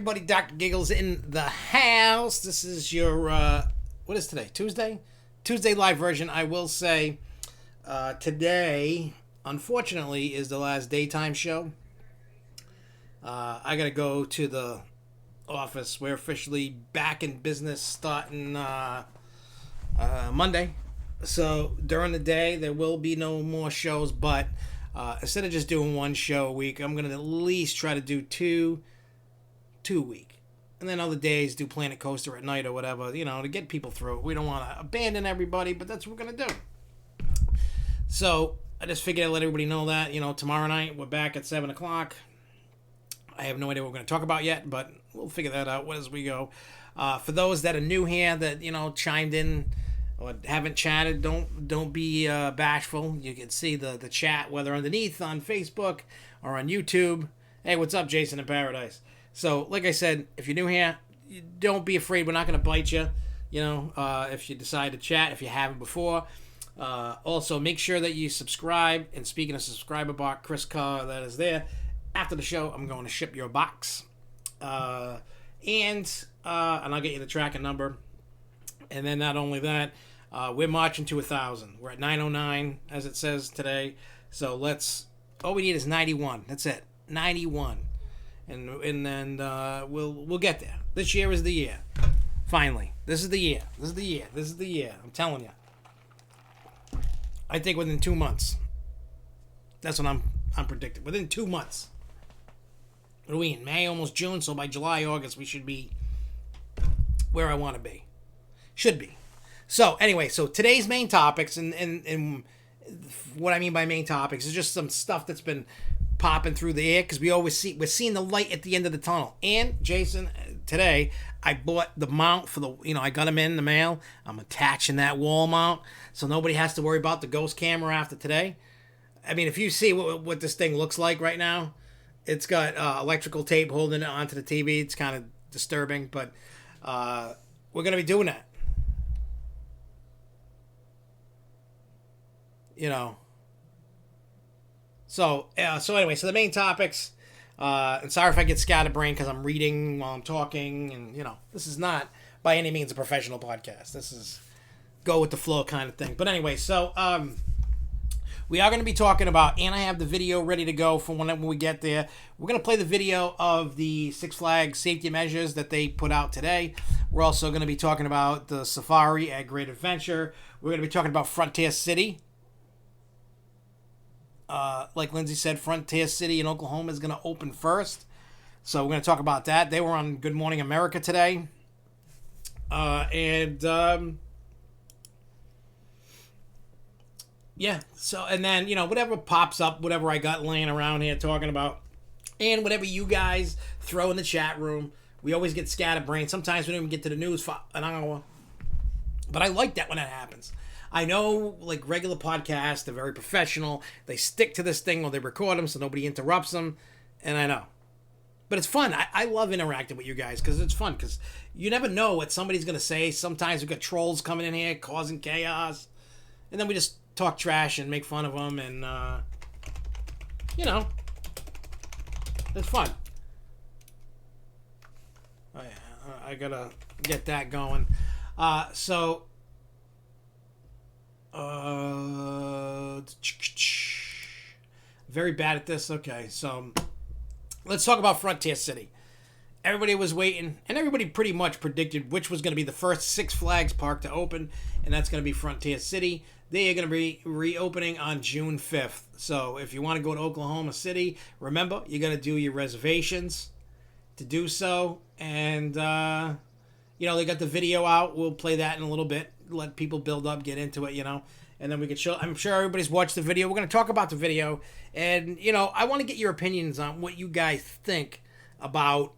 everybody? Dr. Giggles in the house. This is your, what is today? Tuesday? Tuesday live version. I will say today, unfortunately, is the last daytime show. I got to go to the office. We're officially back in business starting Monday. So during the day, there will be no more shows, but instead of just doing one show a week, I'm going to at least try to do two a week. And then other days do Planet Coaster at night or whatever, to get people through it. We don't want to abandon everybody, but that's what we're going to do. So I just figured I'd let everybody know that, tomorrow night we're back at 7 o'clock. I have no idea what we're going to talk about yet, but we'll figure that out as we go. For those that are new here that, chimed in or haven't chatted, don't be bashful. You can see the chat, whether underneath on Facebook or on YouTube. Hey, what's up, Jason in Paradise? So, like I said, if you're new here, don't be afraid. We're not going to bite you, if you decide to chat, if you haven't before. Also, make sure that you subscribe. And speaking of subscriber box, Chris Carr, that is there. After the show, I'm going to ship your box. And I'll get you the tracking number. And then not only that, we're marching to 1,000. We're at 909, as it says today. So all we need is 91. That's it. 91. And then we'll get there. This year is the year. Finally. This is the year. This is the year. I'm telling you. I think within 2 months. That's what I'm predicting. Within 2 months. What are we in? May, almost June. So by July, August, we should be where I want to be. Should be. So anyway, today's main topics and what I mean by main topics is just some stuff that's been popping through the air because we're seeing the light at the end of the tunnel. And Jason, today I bought the mount for the, I got them in the mail. I'm attaching that wall mount so nobody has to worry about the ghost camera after today. I mean, if you see what this thing looks like right now, it's got electrical tape holding it onto the TV. It's kind of disturbing, but we're gonna be doing that. So anyway, the main topics, and sorry if I get scatterbrained because I'm reading while I'm talking, and this is not by any means a professional podcast. This is go with the flow kind of thing. But anyway, we are going to be talking about, and I have the video ready to go for when we get there. We're going to play the video of the Six Flags safety measures that they put out today. We're also going to be talking about the safari at Great Adventure. We're going to be talking about Frontier City. Like Lindsay said, Frontier City in Oklahoma is going to open first. So we're going to talk about that. They were on Good Morning America today. Yeah, so, and then, whatever pops up, whatever I got laying around here talking about, and whatever you guys throw in the chat room. We always get scatterbrained. Sometimes we don't even get to the news for an hour. But I like that when that happens. I know, like, regular podcasts, they're very professional. They stick to this thing while they record them so nobody interrupts them. And I know. But it's fun. I love interacting with you guys because it's fun. Because you never know what somebody's going to say. Sometimes we've got trolls coming in here causing chaos. And then we just talk trash and make fun of them. And, it's fun. Oh, yeah. I got to get that going. Very bad at this. Okay, so let's talk about Frontier City. Everybody was waiting, and everybody pretty much predicted which was going to be the first Six Flags park to open, and that's going to be Frontier City. They are going to be reopening on June 5th. So if you want to go to Oklahoma City, remember, you got to do your reservations to do so. And, they got the video out. We'll play that in a little bit. Let people build up, get into it, and then we can show. I'm sure everybody's watched the video. We're going to talk about the video, and I want to get your opinions on what you guys think about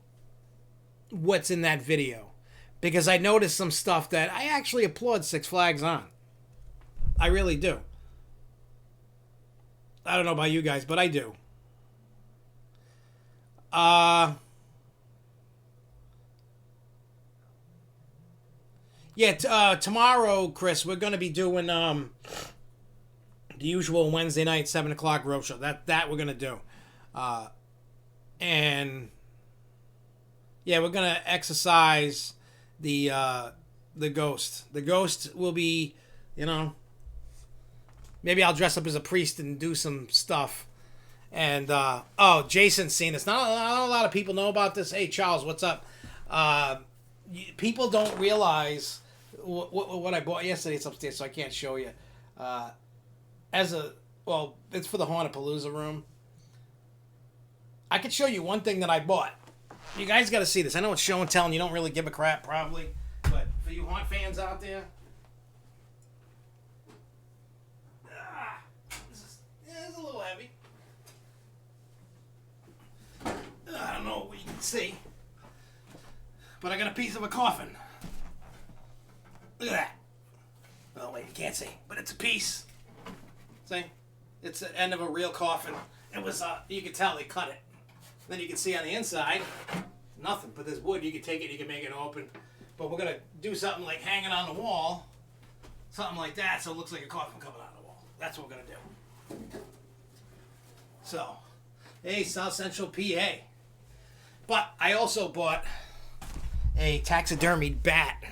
what's in that video, because I noticed some stuff that I actually applaud Six Flags on. I really do. I don't know about you guys, but I do. Yeah, tomorrow, Chris, we're going to be doing the usual Wednesday night 7 o'clock roadshow. That we're going to do. And Yeah, we're gonna exercise the ghost. The ghost will be, you know, maybe I'll dress up as a priest and do some stuff. And oh, Jason's seen this. Not a lot of people know about this. Hey, Charles, what's up? Uh, People don't realize what I bought yesterday. It's upstairs, so I can't show you. Uh, as a well, it's for the Haunapalooza room. I could show you one thing that I bought. You guys got to see this. I know it's show and tell, and you don't really give a crap, probably. But for you haunt fans out there, it's a little heavy. I don't know what you can see, but I got a piece of a coffin. Look at that. Oh wait, you can't see, but it's a piece. See, it's the end of a real coffin. It was you can tell they cut it. Then you can see on the inside, nothing. But there's wood. You can take it. You can make it open. But we're gonna do something like hanging on the wall, something like that, so it looks like a coffin coming out of the wall. That's what we're gonna do. So, hey, South Central PA. But I also bought a taxidermied bat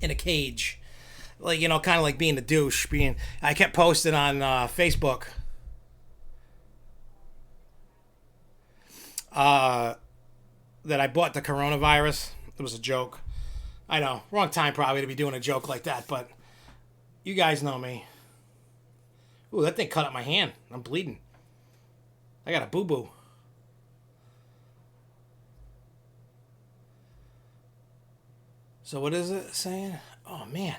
in a cage, like, you know, kind of like being a douche. I kept posting on Facebook. That I bought the coronavirus. It was a joke. I know, wrong time probably to be doing a joke like that, but you guys know me. Ooh, that thing cut up my hand. I'm bleeding. I got a boo-boo. So what is it saying? Oh, man.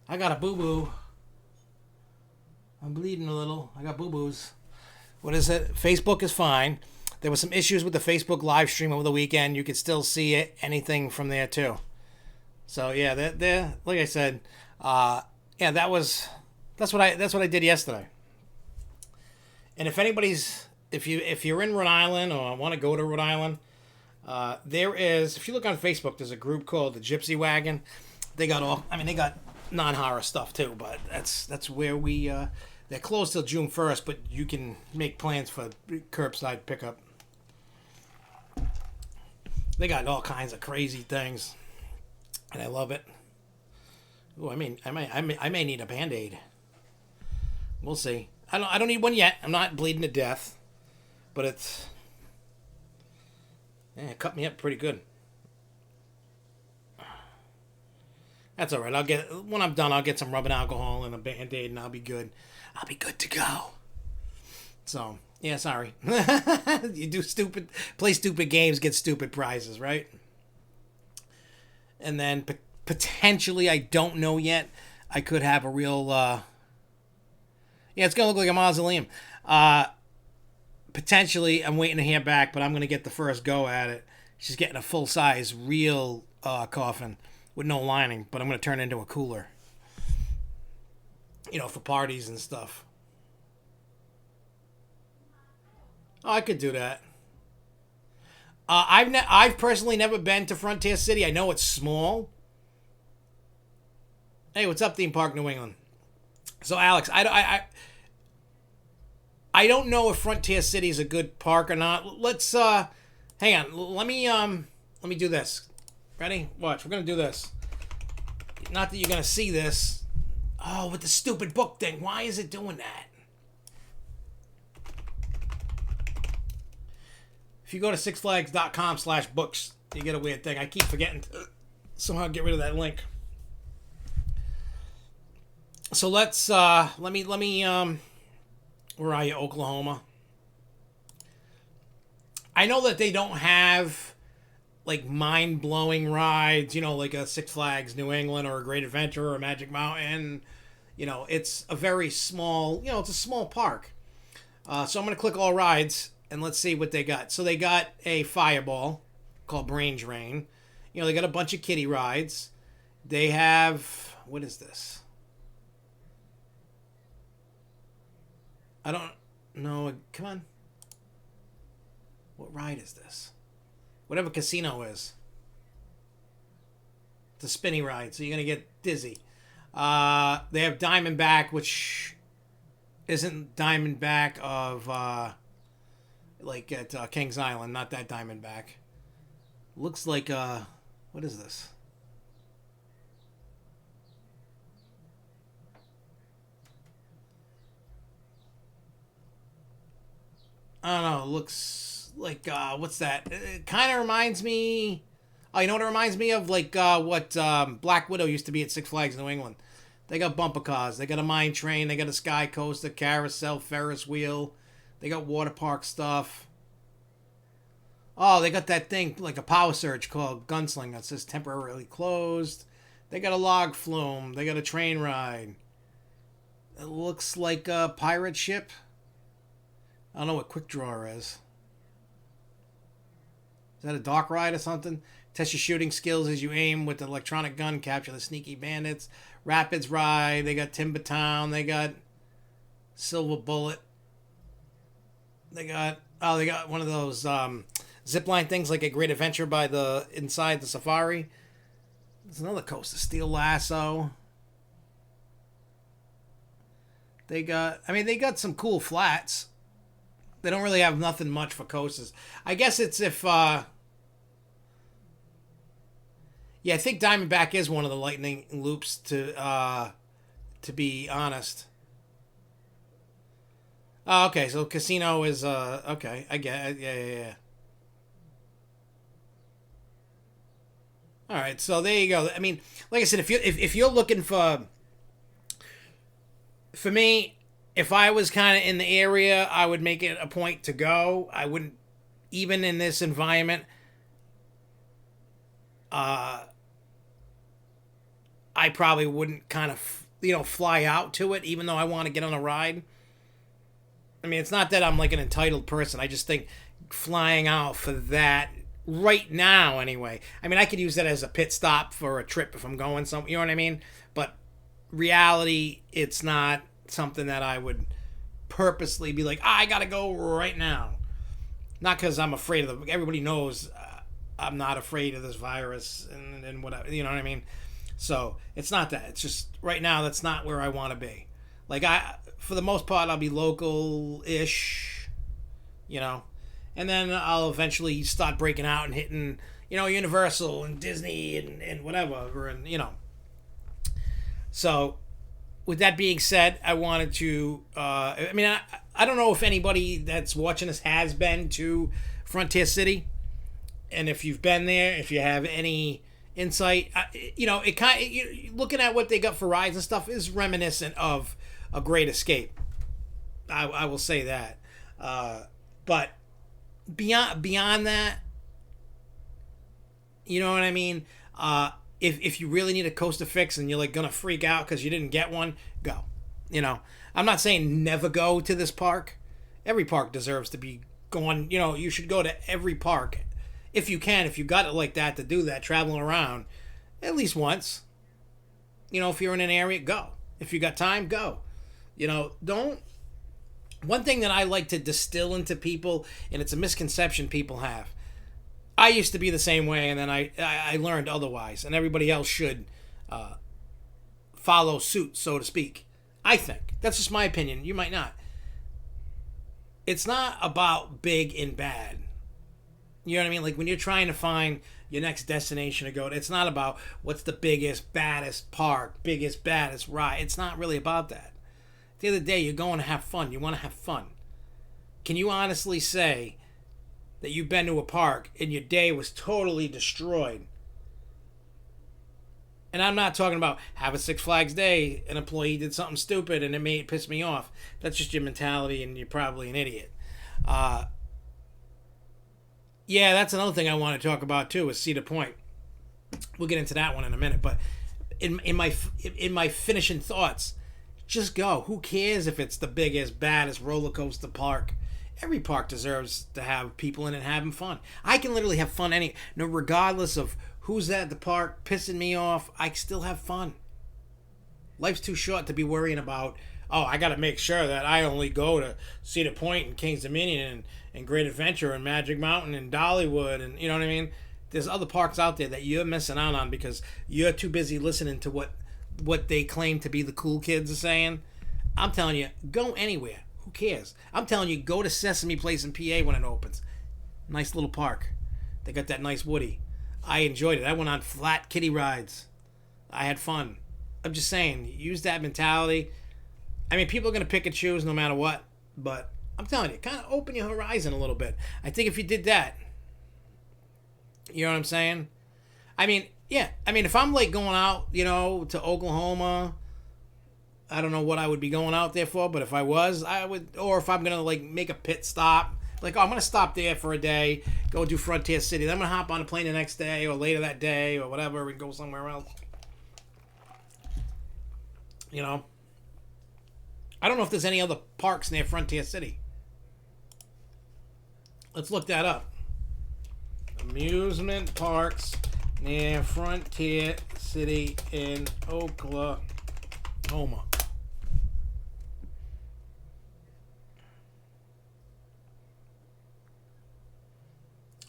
I got a boo-boo. I'm bleeding a little. I got boo-boos. What is it? Facebook is fine. There were some issues with the Facebook live stream over the weekend. You could still see it, anything from there, too. So, yeah, they're like I said, yeah, that's what I did yesterday. And if you're in Rhode Island or want to go to Rhode Island, there is, if you look on Facebook, there's a group called the Gypsy Wagon. They got non-horror stuff too, but that's where they're closed till June 1st, but you can make plans for curbside pickup. They got all kinds of crazy things, and I love it. Oh, I mean, I may need a Band-Aid. We'll see. I don't need one yet. I'm not bleeding to death, but it cut me up pretty good. That's all right. When I'm done, I'll get some rubbing alcohol and a Band-Aid, and I'll be good. I'll be good to go. So, yeah, sorry. You play stupid games, get stupid prizes, right? And then potentially, I don't know yet, I could have a real, it's going to look like a mausoleum. Potentially, I'm waiting to hear back, but I'm going to get the first go at it. She's getting a full-size, real coffin with no lining, but I'm going to turn it into a cooler. You know, for parties and stuff. Oh, I could do that. I've personally never been to Frontier City. I know it's small. Hey, what's up, Theme Park New England? So, Alex, I don't know if Frontier City is a good park or not. Let's hang on. Let me do this. Ready? Watch. We're gonna do this. Not that you're gonna see this. Oh, with the stupid book thing. Why is it doing that? If you go to sixflags.com/books, you get a weird thing. I keep forgetting to somehow get rid of that link. So let's let me where are you, Oklahoma? I know that they don't have like mind-blowing rides, you know, like a Six Flags New England or a Great Adventure or a Magic Mountain. You know, it's a very small, it's a small park. So I'm going to click all rides and let's see what they got. So they got a Fireball called Brain Drain. You know, they got a bunch of kiddie rides. They have, what is this? I don't know. Come on. What ride is this? Whatever casino is. It's a spinny ride, so you're going to get dizzy. They have Diamondback, which isn't Diamondback of, like at Kings Island. Not that Diamondback. Looks like what is this? I don't know. It looks like what's that? It kind of reminds me. Oh, you know what it reminds me of? Like what Black Widow used to be at Six Flags New England. They got bumper cars. They got a mine train. They got a sky coaster, carousel, Ferris wheel. They got water park stuff. Oh, they got that thing like a power surge called Gunslinger. It says temporarily closed. They got a log flume. They got a train ride. It looks like a pirate ship. I don't know what Quick Draw is. Is that a dock ride or something? Test your shooting skills as you aim with the electronic gun. Capture the sneaky bandits. Rapids ride. They got Timber Town. They got Silver Bullet. They got one of those zipline things like a Great Adventure by the inside the safari. There's another coaster, Steel Lasso. They got some cool flats. They don't really have nothing much for coasters. I guess it's if yeah, I think Diamondback is one of the lightning loops to be honest. Oh, okay, so Casino is okay, I get it. Yeah. All right, so there you go. I mean, like I said, if you're looking for me, if I was kind of in the area, I would make it a point to go. I wouldn't, even in this environment, I probably wouldn't kind of, fly out to it, even though I want to get on a ride. I mean, it's not that I'm like an entitled person. I just think flying out for that right now, anyway. I mean, I could use that as a pit stop for a trip if I'm going somewhere. You know what I mean? But reality, it's not something that I would purposely be like, I gotta go right now. Not because I'm afraid of everybody knows I'm not afraid of this virus and whatever. You know what I mean? So it's not that. It's just right now that's not where I want to be. Like for the most part, I'll be local-ish, and then I'll eventually start breaking out and hitting, Universal and Disney and whatever, and So, with that being said, I wanted to. I don't know if anybody that's watching this has been to Frontier City, and if you've been there, if you have any insight, it looking at what they got for rides and stuff is reminiscent of A Great Escape. I will say that, but beyond that, you know what I mean. If you really need a coaster fix and you're like gonna freak out because you didn't get one, go. I'm not saying never go to this park. Every park deserves to be going. You should go to every park if you can. If you got it like that to do that, traveling around at least once. If you're in an area, go. If you got time, go. Don't. One thing that I like to distill into people, and it's a misconception people have. I used to be the same way, and then I learned otherwise, and everybody else should follow suit, so to speak. I think. That's just my opinion. You might not. It's not about big and bad. You know what I mean? Like when you're trying to find your next destination to go to, it's not about what's the biggest, baddest park, biggest, baddest ride. It's not really about that. At the end of the day, you're going to have fun. You want to have fun. Can you honestly say that you've been to a park and your day was totally destroyed? And I'm not talking about have a Six Flags day, an employee did something stupid and it piss me off. That's just your mentality and you're probably an idiot. Yeah, that's another thing I want to talk about too, is Cedar Point. We'll get into that one in a minute, but in my finishing thoughts, just go. Who cares if it's the biggest, baddest roller coaster park? Every park deserves to have people in it having fun. I can literally have fun regardless of who's at the park pissing me off. I still have fun. Life's too short to be worrying about, I got to make sure that I only go to Cedar Point and Kings Dominion and Great Adventure and Magic Mountain and Dollywood, and you know what I mean? There's other parks out there that you're missing out on because you're too busy listening to what they claim to be the cool kids are saying. I'm telling you, go anywhere. Who cares? I'm telling you, go to Sesame Place in PA when it opens. Nice little park. They got that nice woody. I enjoyed it. I went on flat kiddie rides. I had fun. I'm just saying, use that mentality. I mean, people are going to pick and choose no matter what, but I'm telling you, kind of open your horizon a little bit. I think if you did that, you know what I'm saying? I mean, yeah. I mean, if I'm like going out, to Oklahoma, I don't know what I would be going out there for, but if I was, I would, or if I'm going to like make a pit stop, like, oh, I'm going to stop there for a day, go do Frontier City, then I'm going to hop on a plane the next day or later that day or whatever and go somewhere else. I don't know if there's any other parks near Frontier City. Let's look that up. Amusement parks near Frontier City in Oklahoma.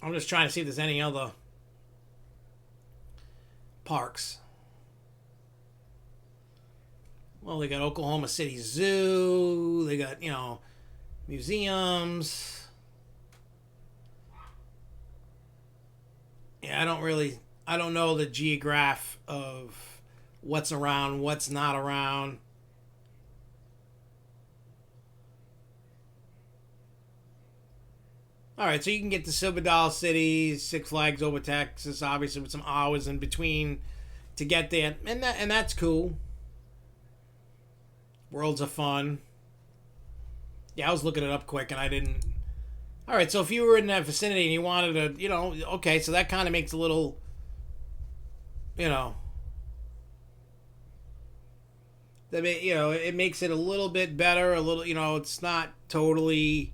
I'm just trying to see if there's any other parks. Well, they got Oklahoma City Zoo. They got, museums. Yeah, I don't know the geograph of what's around, what's not around. All right, so you can get to Silver Dollar City, Six Flags Over Texas, obviously with some hours in between to get there, and that's cool. Worlds of Fun. Yeah, I was looking it up quick and I didn't. All right, so if you were in that vicinity and you wanted to, okay, so that kind of makes a little, it makes it a little bit better. A little, it's not totally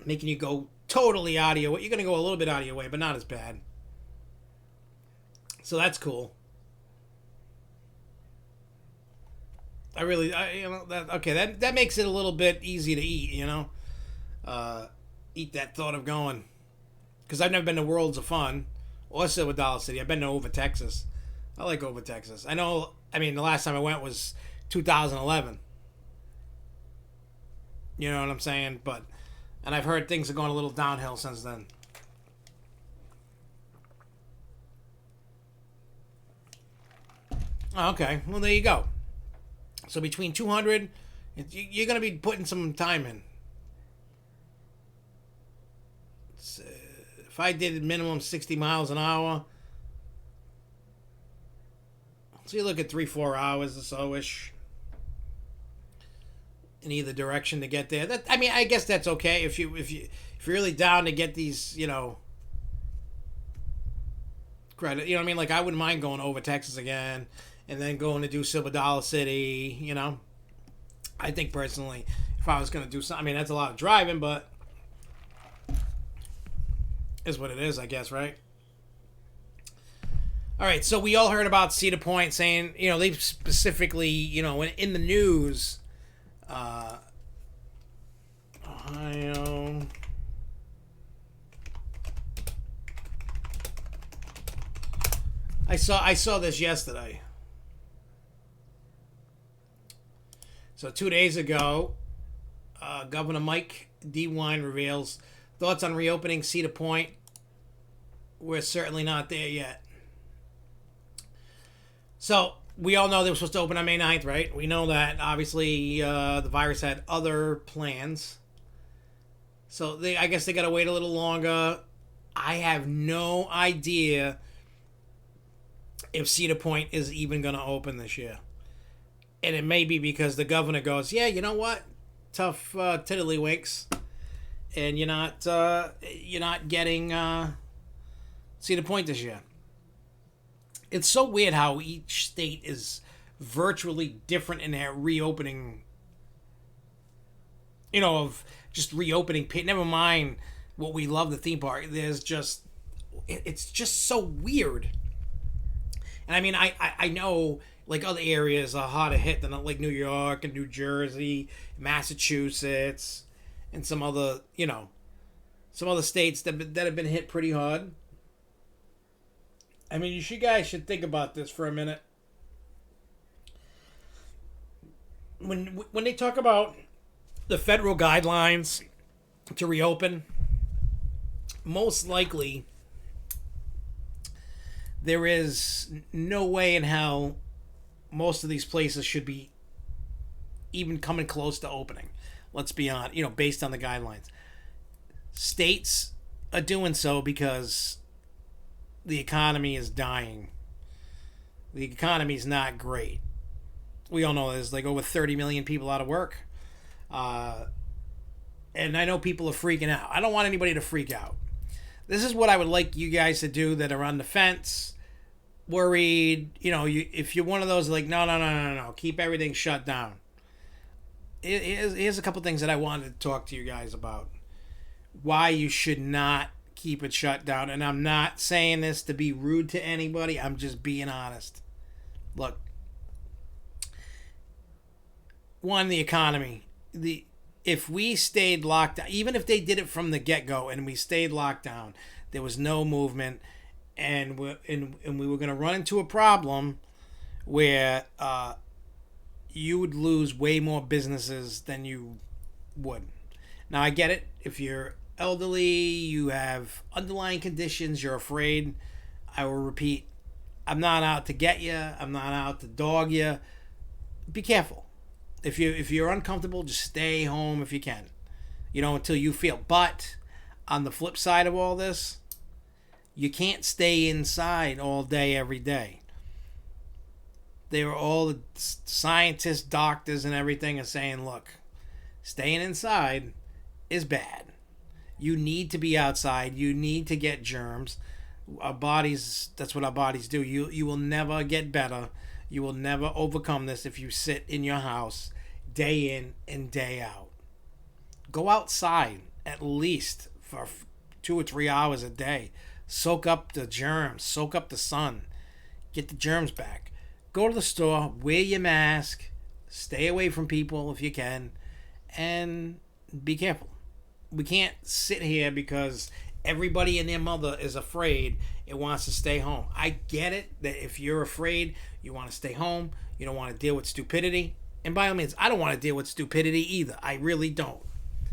making you go totally out of your way. You're gonna go a little bit out of your way, but not as bad. So that's cool. That makes it a little bit easy to eat, eat that thought of going, because I've never been to Worlds of Fun or Silver Dollar City. I've been to Over Texas. I like Over Texas. I know. I mean, the last time I went was 2011. You know what I'm saying? And I've heard things are going a little downhill since then. Okay, well there you go. So between 200, you're going to be putting some time in. If I did minimum 60 miles an hour, so you look at 3-4 hours or so-ish in either direction to get there. I guess that's okay if you're really down to get these, credit. You know what I mean? Like, I wouldn't mind going over Texas again and then going to do Silver Dollar City, I think personally, if I was going to do something, that's a lot of driving, but is what it is, I guess, right? All right, so we all heard about Cedar Point saying, they specifically, in the news, Ohio. I saw this yesterday. So 2 days ago, Governor Mike DeWine reveals thoughts on reopening Cedar Point. We're certainly not there yet. So we all know they were supposed to open on May 9th, right? We know that. Obviously, the virus had other plans. So I guess they got to wait a little longer. I have no idea if Cedar Point is even going to open this year. And it may be because the governor goes, yeah, you know what? Tough tiddlywinks. And you're not getting Cedar Point this year. It's so weird how each state is virtually different in their reopening, of just reopening. Never mind what we love, the theme park. It's just so weird. And I know, like, other areas are harder hit than, like, New York and New Jersey, Massachusetts, and some other states that have been hit pretty hard. You guys should think about this for a minute. When they talk about the federal guidelines to reopen, most likely there is no way in hell most of these places should be even coming close to opening. Let's be honest, based on the guidelines. States are doing so because the economy is dying. The economy is not great. We all know there's like over 30 million people out of work. And I know people are freaking out. I don't want anybody to freak out. This is what I would like you guys to do that are on the fence, worried. If you're one of those like, no, keep everything shut down. Here's a couple things that I wanted to talk to you guys about. Why you should not keep it shut down. And I'm not saying this to be rude to anybody. I'm just being honest. Look. One, the economy. If we stayed locked down, even if they did it from the get-go and we stayed locked down, there was no movement, and we were going to run into a problem where you would lose way more businesses than you would. Now, I get it. If you're elderly, you have underlying conditions, you're afraid. I will repeat, I'm not out to get you. I'm not out to dog you. Be careful. If you're uncomfortable, just stay home if you can, until you feel. But on the flip side of all this, you can't stay inside all day, every day. All the scientists, doctors, and everything are saying, look, staying inside is bad. You need to be outside. You need to get germs. Our bodies, that's what our bodies do. You will never get better. You will never overcome this if you sit in your house day in and day out. Go outside at least for 2 or 3 hours a day. Soak up the germs. Soak up the sun. Get the germs back. Go to the store. Wear your mask. Stay away from people if you can. And be careful. We can't sit here because everybody and their mother is afraid and wants to stay home. I get it that if you're afraid, you want to stay home. You don't want to deal with stupidity. And by all means, I don't want to deal with stupidity either. I really don't.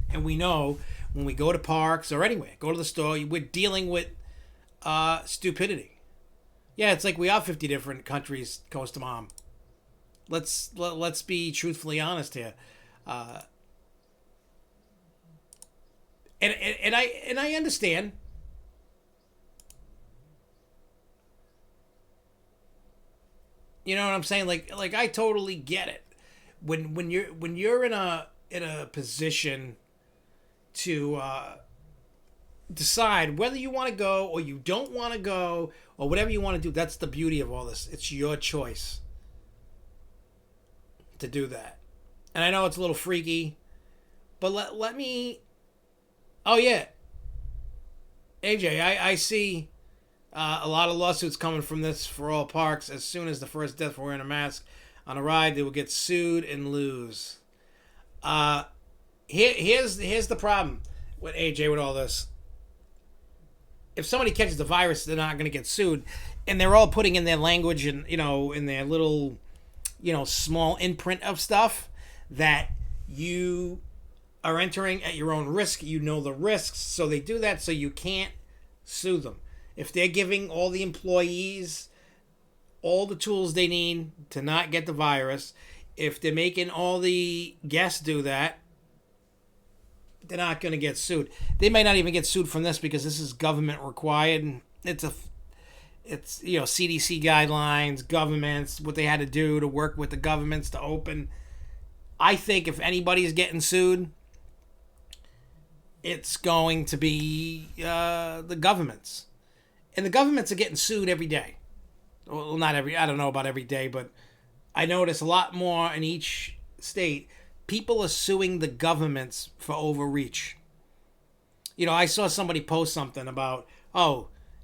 And we know when we go to parks or anywhere, go to the store, we're dealing with stupidity. Yeah, it's like we are 50 different countries, coast to mom. Let's be truthfully honest here. And I understand. You know what I'm saying? Like I totally get it. When you're in a position to decide whether you want to go or you don't want to go or whatever you want to do, that's the beauty of all this. It's your choice to do that. And I know it's a little freaky, but let me. Oh yeah, AJ, I see a lot of lawsuits coming from this for all parks. As soon as the first death for wearing a mask on a ride, they will get sued and lose. Here's the problem with AJ with all this. If somebody catches the virus, they're not going to get sued, and they're all putting in their language and in their little small imprint of stuff that you are entering at your own risk. You know the risks, so they do that so you can't sue them. If they're giving all the employees all the tools they need to not get the virus, if they're making all the guests do that, they're not going to get sued. They may not even get sued from this because this is government required. It's CDC guidelines, governments, what they had to do to work with the governments to open. I think if anybody's getting sued, it's going to be the governments. And the governments are getting sued every day. Well, not every, I don't know about every day, but I notice a lot more in each state. People are suing the governments for overreach. I saw somebody post something about,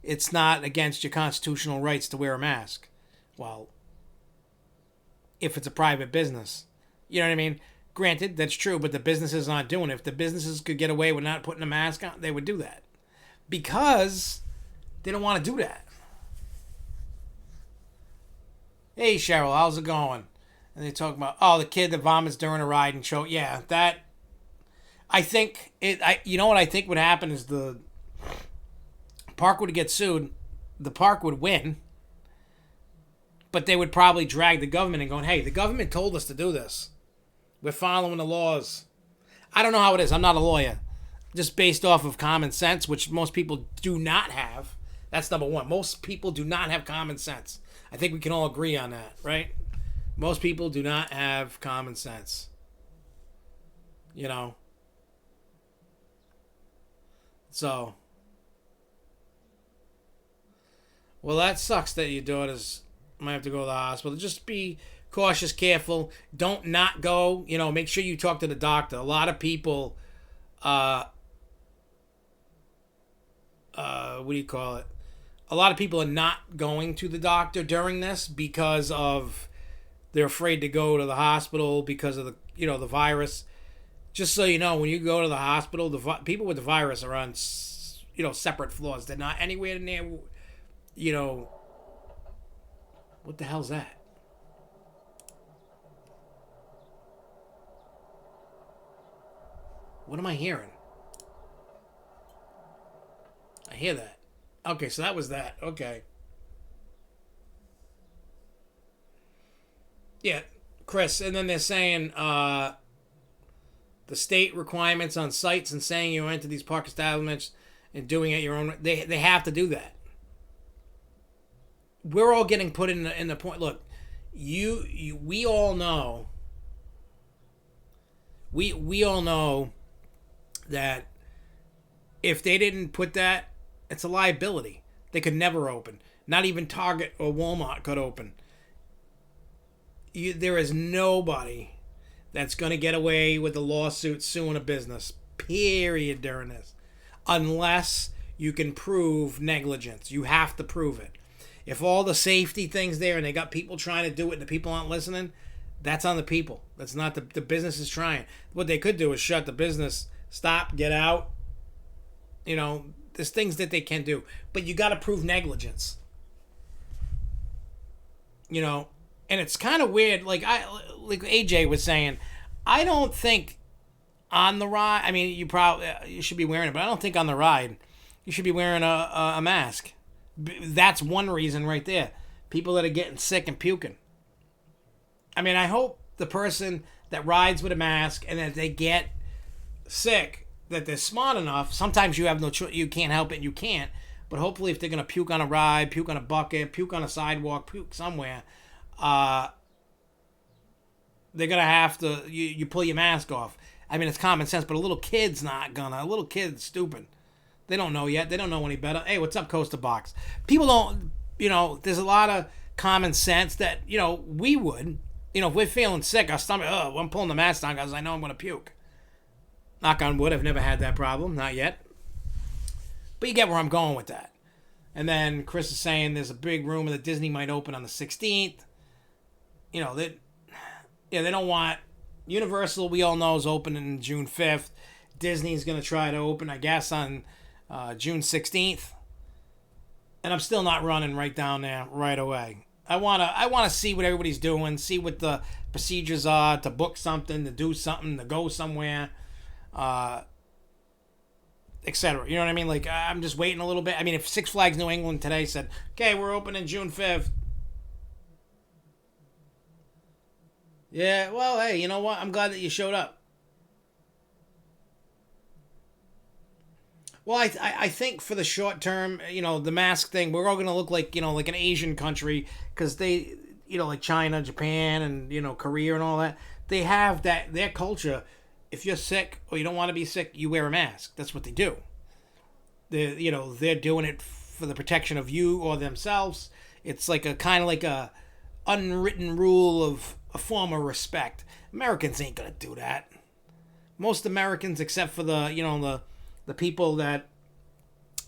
it's not against your constitutional rights to wear a mask. Well, if it's a private business, you know what I mean? Granted, that's true, but the businesses aren't doing it. If the businesses could get away with not putting a mask on, they would do that. Because they don't want to do that. Hey, Cheryl, how's it going? And they talk about, the kid that vomits during a ride and choke. Yeah, that, I think, you know what I think would happen is park would get sued. The park would win, but they would probably drag the government and going, hey, the government told us to do this. We're following the laws. I don't know how it is. I'm not a lawyer. Just based off of common sense, which most people do not have. That's number one. Most people do not have common sense. I think we can all agree on that, right? Most people do not have common sense. You know? So, well, that sucks that your daughters might have to go to the hospital. Just be cautious, careful. Don't not go. You know, make sure you talk to the doctor. A lot of people, what do you call it? A lot of people are not going to the doctor during this because of they're afraid to go to the hospital because of the virus. Just so you know, when you go to the hospital, people with the virus are on separate floors. They're not anywhere near. What the hell's that? What am I hearing? I hear that. Okay, so that was that. Okay. Yeah, Chris, and then they're saying the state requirements on sites and saying you enter these park establishments and doing it your own. They have to do that. We're all getting put in the point. Look, we all know. We all know that if they didn't put that, it's a liability. They could never open. Not even Target or Walmart could open. There is nobody that's going to get away with a lawsuit suing a business, period, during this. Unless you can prove negligence. You have to prove it. If all the safety things there and they got people trying to do it and the people aren't listening, that's on the people. That's not the business is trying. What they could do is shut the business, stop, get out. There's things that they can do. But you got to prove negligence. And it's kind of weird. Like AJ was saying, I don't think on the ride. I mean, you should be wearing it, but I don't think on the ride you should be wearing a mask. That's one reason right there. People that are getting sick and puking. I mean, I hope the person that rides with a mask and that they get sick, that they're smart enough. Sometimes you have no choice. You can't help it. You can't. But hopefully, if they're gonna puke on a ride, puke on a bucket, puke on a sidewalk, puke somewhere. They're gonna have to. You pull your mask off. I mean, it's common sense, but a little kid's not gonna. A little kid's stupid. They don't know yet. They don't know any better. Hey, what's up, Coaster Box? People don't. There's a lot of common sense that we would. If we're feeling sick, our stomach. Oh, I'm pulling the mask down because I know I'm gonna puke. Knock on wood. I've never had that problem, not yet. But you get where I'm going with that. And then Chris is saying there's a big rumor that Disney might open on the 16th. They don't want Universal. We all know is opening June 5th. Disney's gonna try to open, I guess, on June 16th. And I'm still not running right down there right away. I wanna see what everybody's doing, see what the procedures are to book something, to do something, to go somewhere, etc. You know what I mean? Like, I'm just waiting a little bit. I mean, if Six Flags New England today said, okay, we're opening June 5th. Yeah, well, hey, you know what? I'm glad that you showed up. Well, I think for the short term, the mask thing, we're all going to look like, like an Asian country because they, like China, Japan, and, Korea and all that. They have their culture. If you're sick or you don't want to be sick, you wear a mask. That's what they do. They're doing it for the protection of you or themselves. It's like a kind of like a unwritten rule of a form of respect. Americans ain't going to do that. Most Americans, except for the people that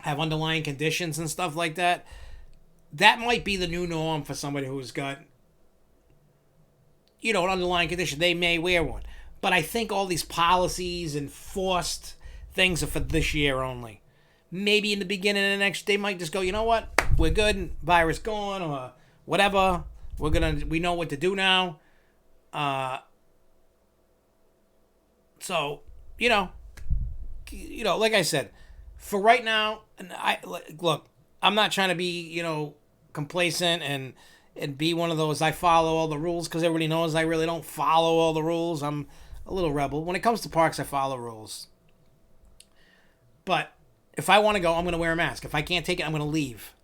have underlying conditions and stuff like that, that might be the new norm for somebody who's got, an underlying condition. They may wear one. But I think all these policies and forced things are for this year only. Maybe in the beginning of the next, they might just go, you know what? We're good. Virus gone or whatever. We know what to do now. So, like I said, For right now, and look, I'm not trying to be, complacent and be one of those I follow all the rules, because everybody knows I really don't follow all the rules. I'm a little rebel. When it comes to parks, I follow rules. But if I want to go, I'm going to wear a mask. If I can't take it, I'm going to leave.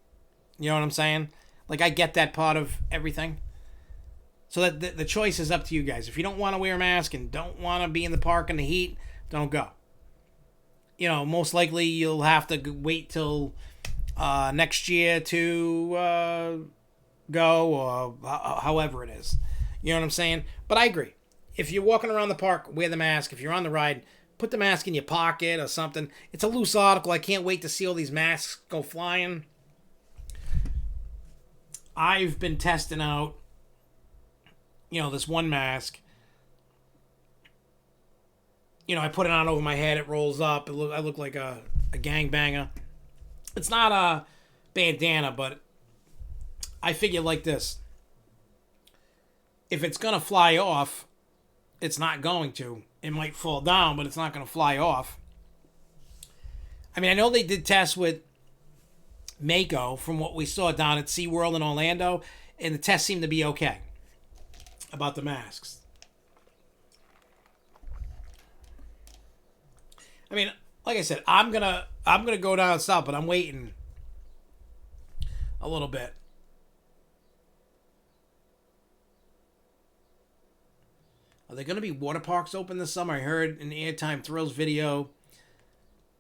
You know what I'm saying? Like, I get that part of everything. So that the choice is up to you guys. If you don't want to wear a mask and don't want to be in the park in the heat, don't go. Most likely you'll have to wait till next year to go, or however it is. You know what I'm saying? But I agree. If you're walking around the park, wear the mask. If you're on the ride, put the mask in your pocket or something. It's a loose article. I can't wait to see all these masks go flying. I've been testing out, this one mask. I put it on over my head. It rolls up. I look like a gangbanger. It's not a bandana, but I figure like this. If it's going to fly off, it's not going to. It might fall down, but it's not going to fly off. I mean, I know they did tests with Mako from what we saw down at SeaWorld in Orlando, and the tests seemed to be okay about the masks. I mean, like I said, I'm gonna go down south, but I'm waiting a little bit. Are there going to be water parks open this summer? I heard in the Airtime Thrills video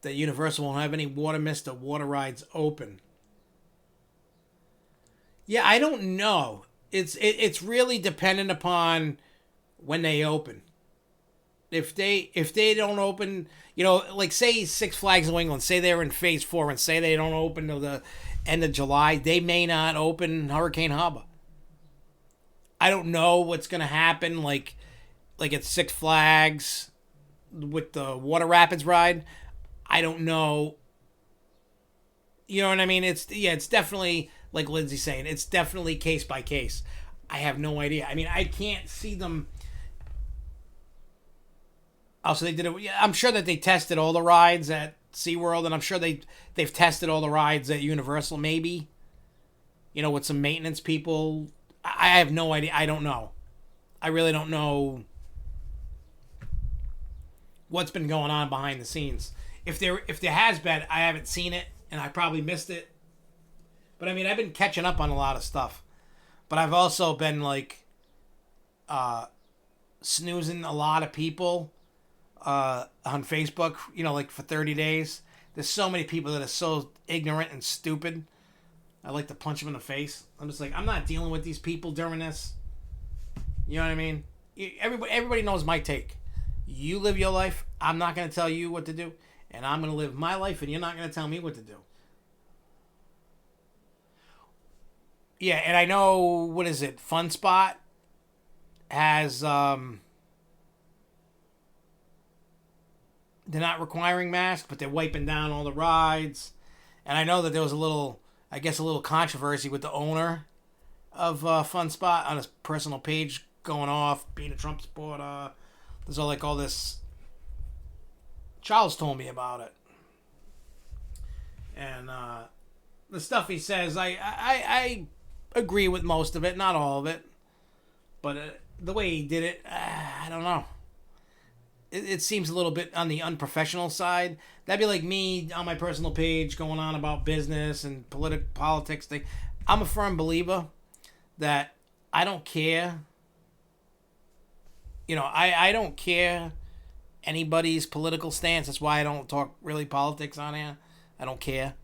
that Universal won't have any water mist or water rides open. Yeah, I don't know. It's really dependent upon when they open. If they don't open, like say Six Flags New England, say they're in phase 4 and say they don't open till the end of July, they may not open Hurricane Harbor. I don't know what's going to happen like at Six Flags with the Water Rapids ride. I don't know. You know what I mean? It's definitely, like Lindsay's saying, it's definitely case by case. I have no idea. I mean, I can't see them. Oh, so they did it. Yeah, I'm sure that they tested all the rides at SeaWorld, and I'm sure they've tested all the rides at Universal, maybe. With some maintenance people. I have no idea. I don't know. I really don't know what's been going on behind the scenes. If there has been, I haven't seen it, and I probably missed it. But I mean, I've been catching up on a lot of stuff. But I've also been snoozing a lot of people on Facebook, like for 30 days. There's so many people that are so ignorant and stupid. I like to punch them in the face. I'm just like, I'm not dealing with these people during this. You know what I mean? Everybody knows my take. You live your life. I'm not going to tell you what to do. And I'm going to live my life, and you're not going to tell me what to do. Yeah, and I know, what is it? Fun Spot has, they're not requiring masks, but they're wiping down all the rides. And I know that there was a little controversy with the owner of Fun Spot on his personal page going off, being a Trump supporter. There's all this. Charles told me about it. And the stuff he says, I agree with most of it, not all of it. But the way he did it, I don't know. It seems a little bit on the unprofessional side. That'd be like me on my personal page going on about business and politics thing. I'm a firm believer that I don't care. I don't care anybody's political stance. That's why I don't talk really politics on here. I don't care.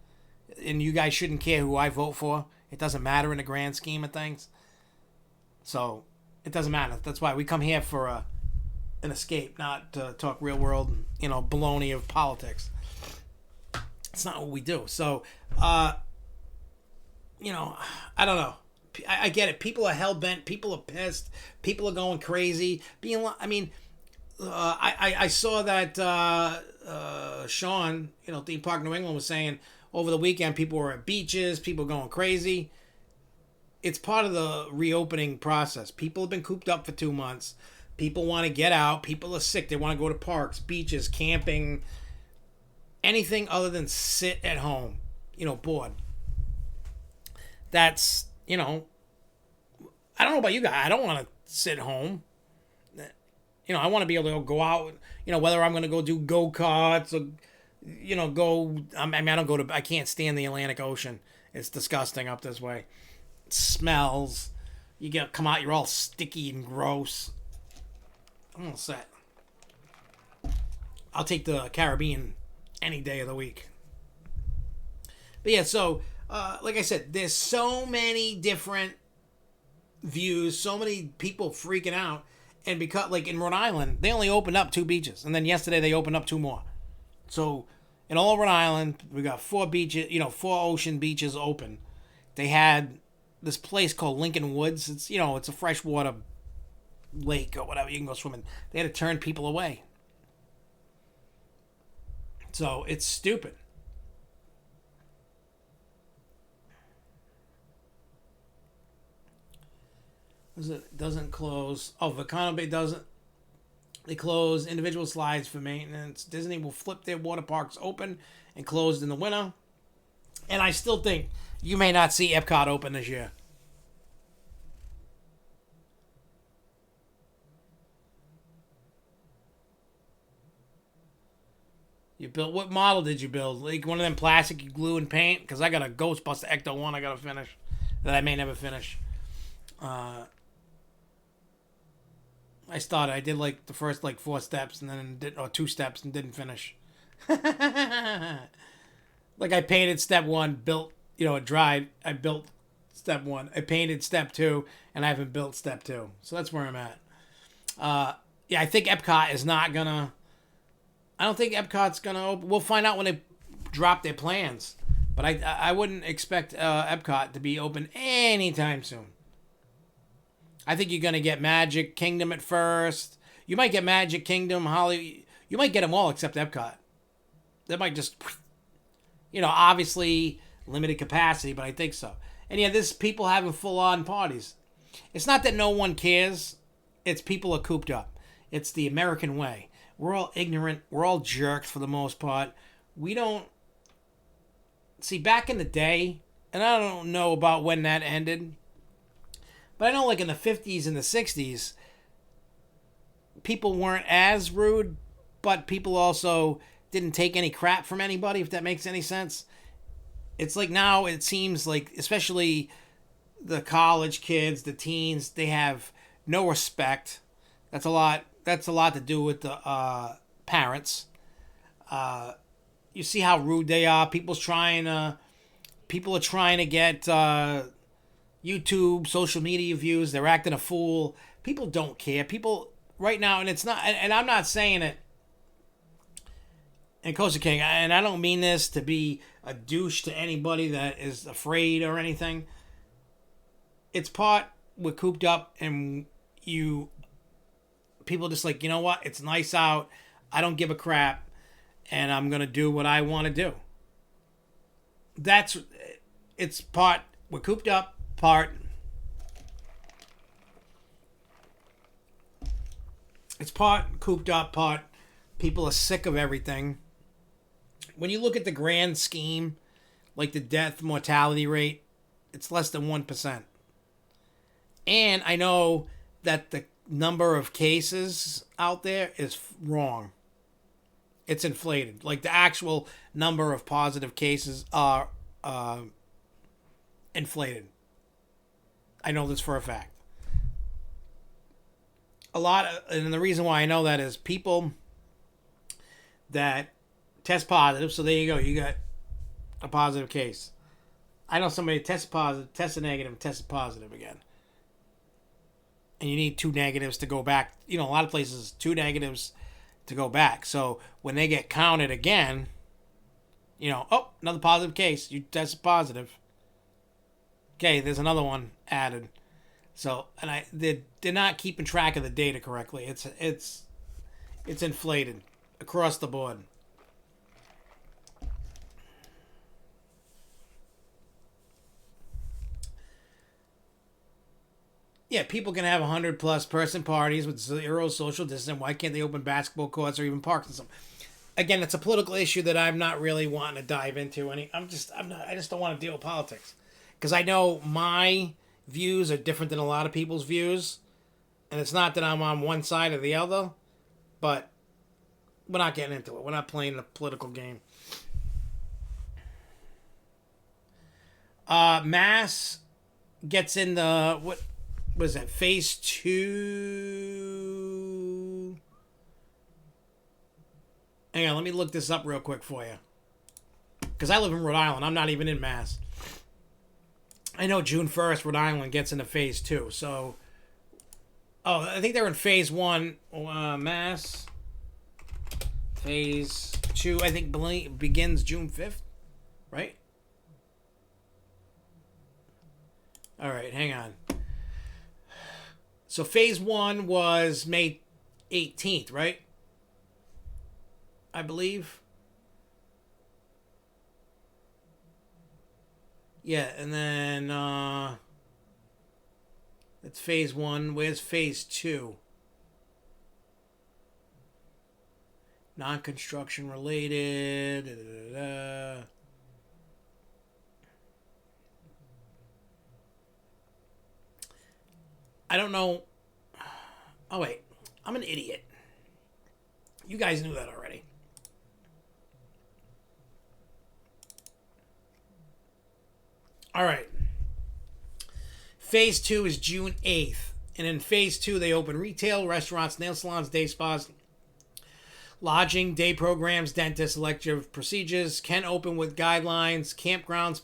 And you guys shouldn't care who I vote for. It doesn't matter in the grand scheme of things. So, it doesn't matter. That's why we come here for an escape, not to talk real world, baloney of politics. It's not what we do. So, I don't know. I get it. People are hell-bent. People are pissed. People are going crazy. I saw that Sean, Theme Park New England was saying over the weekend people were at beaches, people going crazy. It's part of the reopening process. People have been cooped up for 2 months. People want to get out. People are sick. They want to go to parks, beaches, camping, anything other than sit at home, bored. That's, I don't know about you guys. I don't want to sit home. I want to be able to go out, whether I'm going to go do go-karts or, I can't stand the Atlantic Ocean. It's disgusting up this way. It smells. Come out, you're all sticky and gross. I'm all set. I'll take the Caribbean any day of the week. But yeah, so, like I said, there's so many different views, so many people freaking out. And because, like in Rhode Island, they only opened up 2 beaches. And then yesterday they opened up 2 more. So, in all of Rhode Island, we got 4 beaches, 4 ocean beaches open. They had this place called Lincoln Woods. It's, it's a freshwater lake or whatever. You can go swimming. They had to turn people away. So, it's stupid. It doesn't close. Oh, Volcano Bay doesn't. They close individual slides for maintenance. Disney will flip their water parks open and closed in the winter. And I still think you may not see Epcot open this year. You built, what model did you build? Like one of them plastic glue and paint? Because I got a Ghostbuster Ecto 1 I got to finish that I may never finish. I did like the first 4 steps and then or 2 steps and didn't finish. Like I painted step 1, built, it dried. I built step 1. I painted step 2 and I haven't built step 2. So that's where I'm at. Yeah, I think Epcot is not gonna. I don't think Epcot's gonna open. We'll find out when they drop their plans. But I wouldn't expect Epcot to be open anytime soon. I think you're going to get Magic Kingdom at first. You might get Magic Kingdom, Hollywood. You might get them all except Epcot. They might just, obviously limited capacity, but I think so. And yeah, this people having full-on parties. It's not that no one cares. It's people are cooped up. It's the American way. We're all ignorant. We're all jerks for the most part. We don't... See, back in the day, and I don't know about when that ended, but I know like in the 50s and the 60s, people weren't as rude, but people also didn't take any crap from anybody, if that makes any sense. It's like now it seems like, especially the college kids, the teens, they have no respect. That's a lot to do with the parents. You see how rude they are. People are trying to get YouTube, social media views. They're acting a fool. People don't care. People right now, and it's not, and I'm not saying it. And Costa King, and I don't mean this to be a douche to anybody that is afraid or anything. It's part we're cooped up, and people just like, you know what? It's nice out. I don't give a crap, and I'm gonna do what I want to do. It's part we're cooped up. It's part cooped up, part people are sick of everything. When you look at the grand scheme, like the death mortality rate, it's less than 1%. And I know that the number of cases out there is wrong. It's inflated. Like the actual number of positive cases are inflated. I know this for a fact. And the reason why I know that is people that test positive. So there you go. You got a positive case. I know somebody tested positive, tested negative, tested positive again. And you need 2 negatives to go back. A lot of places, 2 negatives to go back. So when they get counted again, another positive case. You tested positive. Okay, there's another one added. So, and they're not keeping track of the data correctly. It's inflated across the board. Yeah, people can have 100+ person parties with 0 social distancing. Why can't they open basketball courts or even parks and stuff? again, it's a political issue that I'm not really wanting to dive into. I just don't want to deal with politics because I know my views are different than a lot of people's views, and it's not that I'm on one side or the other, but we're not getting into it. We're not playing a political game. Mass gets in the what was that phase 2? Hang on, let me look this up real quick for you. Because I live in Rhode Island. I'm not even in Mass. I know June 1st, Rhode Island gets into phase 2. So, I think they're in phase 1. Mass. Phase 2, I think, begins June 5th. Right? All right, hang on. So, phase 1 was May 18th, right? I believe. Yeah, and then that's phase 1. Where's phase 2? Non-construction related. Da, da, da, da. I don't know. Oh, wait. I'm an idiot. You guys knew that already. All right. Phase 2 is June 8th. And in phase 2, they open retail, restaurants, nail salons, day spas, lodging, day programs, dentists, elective procedures can open with guidelines, campgrounds,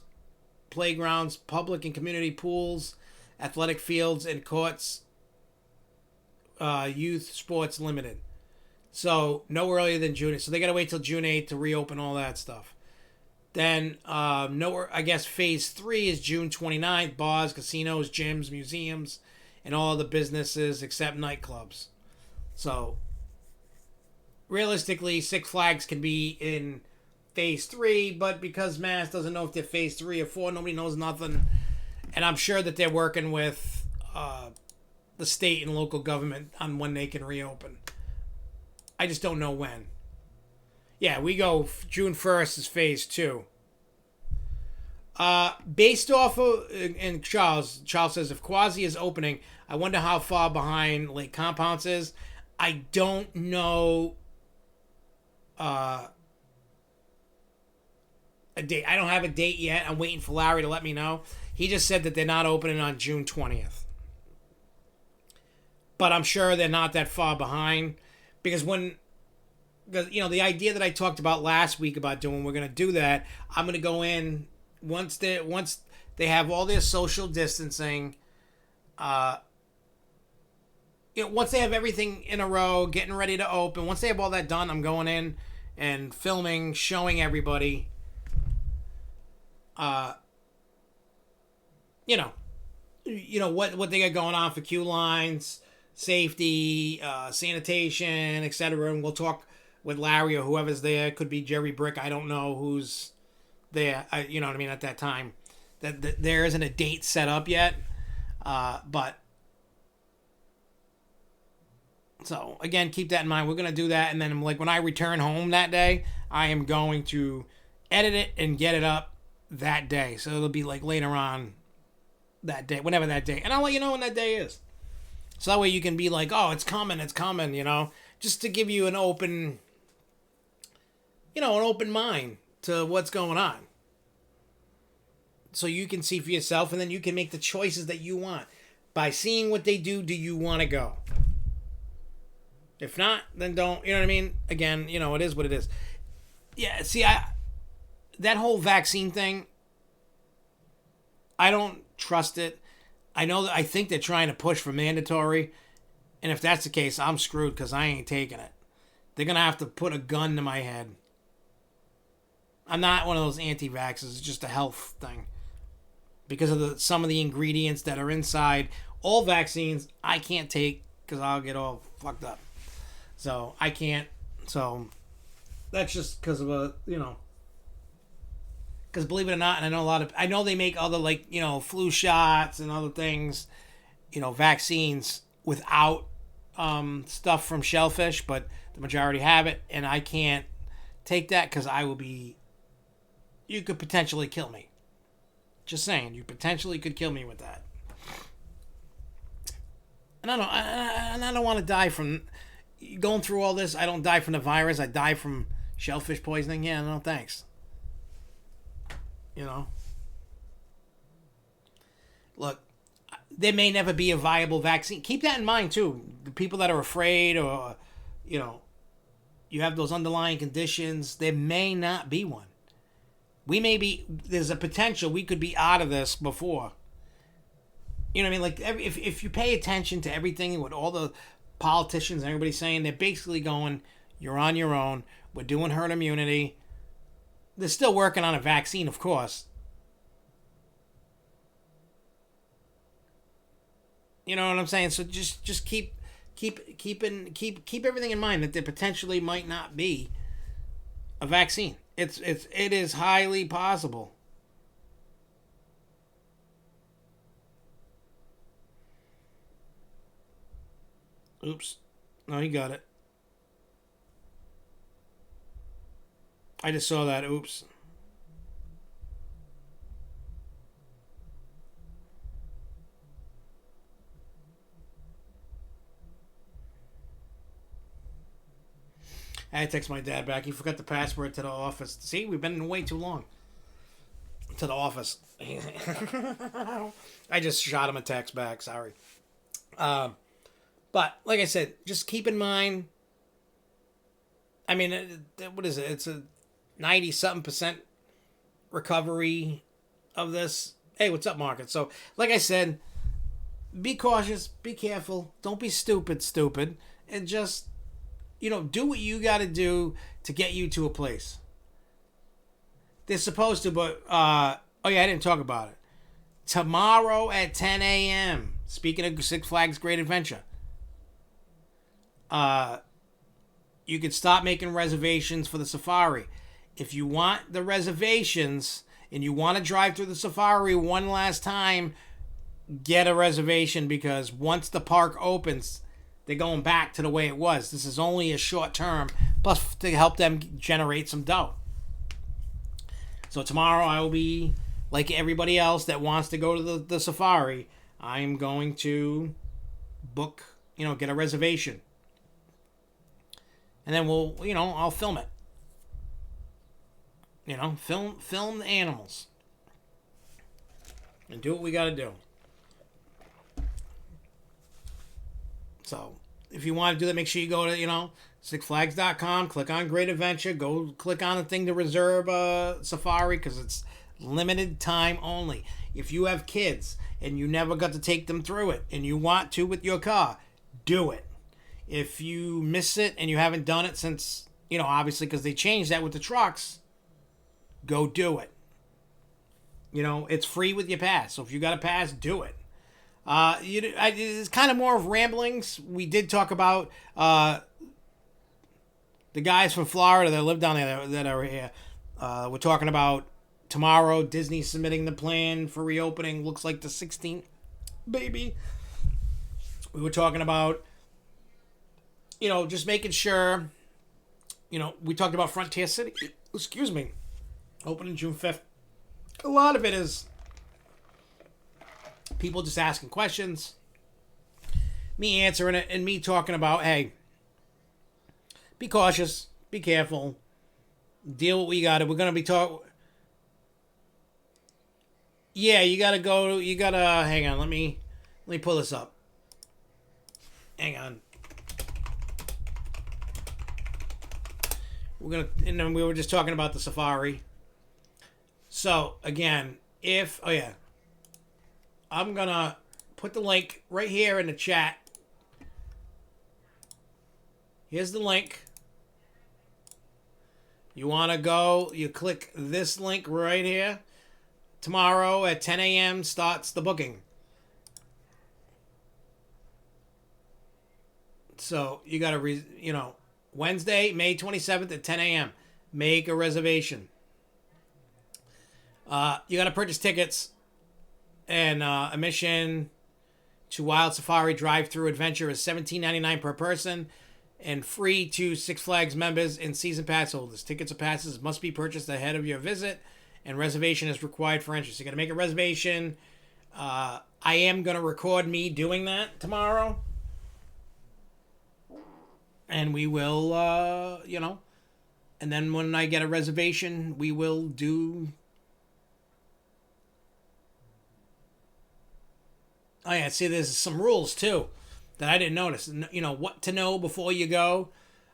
playgrounds, public and community pools, athletic fields, and courts, youth sports limited. So no earlier than June. So they got to wait till June 8th to reopen all that stuff. Then, I guess phase 3 is June 29th. Bars, casinos, gyms, museums, and all the businesses except nightclubs. So, realistically, Six Flags can be in phase 3, but because Mass doesn't know if they're phase 3 or 4, nobody knows nothing. And I'm sure that they're working with the state and local government on when they can reopen. I just don't know when. Yeah, we go June 1st is phase 2. Based off of, and Charles says, if Quasi is opening, I wonder how far behind Lake Compounce is. I don't know a date. I don't have a date yet. I'm waiting for Larry to let me know. He just said that they're not opening on June 20th. But I'm sure they're not that far behind. Because the idea that I talked about last week about doing, we're going to do that. I'm going to go in once they have all their social distancing. Once they have everything in a row, getting ready to open. Once they have all that done, I'm going in and filming, showing everybody. What they got going on for queue lines, safety, sanitation, etc. And we'll talk with Larry or whoever's there. Could be Jerry Brick. I don't know who's there. You know what I mean? At that time, that there isn't a date set up yet. But so again, keep that in mind. We're gonna do that, and then when I return home that day, I am going to edit it and get it up that day. So it'll be later on that day, whenever that day, and I'll let you know when that day is. So that way you can be like, oh, it's coming, just to give you an open mind to what's going on. So you can see for yourself, and then you can make the choices that you want. By seeing what they do you want to go? If not, then don't, you know what I mean? Again, it is what it is. Yeah, see, that whole vaccine thing, I don't trust it. I think they're trying to push for mandatory, and if that's the case, I'm screwed because I ain't taking it. They're going to have to put a gun to my head. I'm not one of those anti-vaxxers. It's just a health thing. Because of some of the ingredients that are inside all vaccines, I can't take because I'll get all fucked up. So, I can't. So, that's just because of because believe it or not, and I know they make other flu shots and other things, vaccines without stuff from shellfish, but the majority have it, and I can't take that because I will be. You could potentially kill me. Just saying, you potentially could kill me with that. And I don't want to die from going through all this. I don't die from the virus. I die from shellfish poisoning. Yeah, no thanks. You know. Look, there may never be a viable vaccine. Keep that in mind too. The people that are afraid, or you have those underlying conditions, there may not be one. There's a potential we could be out of this before. You know what I mean? Like, if you pay attention to everything, what all the politicians and everybody's saying, they're basically going, you're on your own. We're doing herd immunity. They're still working on a vaccine, of course. You know what I'm saying? So just keep everything in mind that there potentially might not be a vaccine. It is highly possible. Oops. No, he got it. I just saw that. Oops. I had to text my dad back. He forgot the password to the office. See, we've been in way too long. To the office. I just shot him a text back. Sorry. But, like I said, just keep in mind. I mean, what is it? It's a 90-something% recovery of this. Hey, what's up, Market? So, like I said, be cautious. Be careful. Don't be stupid. And just, do what you got to do to get you to a place. They're supposed to, but, I didn't talk about it. Tomorrow at 10 a.m., speaking of Six Flags Great Adventure, you can stop making reservations for the safari. If you want the reservations and you want to drive through the safari one last time, get a reservation, because once the park opens, they're going back to the way it was. This is only a short term, plus to help them generate some dough. So tomorrow I will be, like everybody else that wants to go to the safari, I'm going to book, get a reservation. And then I'll film it. Film the animals. And do what we got to do. So, if you want to do that, make sure you go to, sixflags.com, click on Great Adventure, go click on the thing to reserve a safari, because it's limited time only. If you have kids and you never got to take them through it and you want to with your car, do it. If you miss it and you haven't done it since, obviously because they changed that with the trucks, go do it. It's free with your pass. So if you got a pass, do it. It's kind of more of ramblings. We did talk about the guys from Florida that live down there that are here. We're talking about tomorrow, Disney submitting the plan for reopening. Looks like the 16th, baby. We were talking about, just making sure, we talked about Frontier City, opening June 5th. A lot of it is people just asking questions, me answering it, and me talking about, hey, be cautious, be careful, deal with what you got to. We're going to be talking. Yeah, you got to hang on, let me pull this up. Hang on. And then we were just talking about the safari. So, again, I'm going to put the link right here in the chat. Here's the link. You want to go, you click this link right here. Tomorrow at 10 a.m. starts the booking. So, you got to, Wednesday, May 27th at 10 a.m. Make a reservation. You got to purchase tickets, and admission to Wild Safari Drive-Thru Adventure is $17.99 per person, and free to Six Flags members and season pass holders. Tickets or passes must be purchased ahead of your visit, and reservation is required for entry. So you got to make a reservation. I am going to record me doing that tomorrow. And we will, and then when I get a reservation, we will do... Oh, yeah, see, there's some rules, too, that I didn't notice. What to know before you go.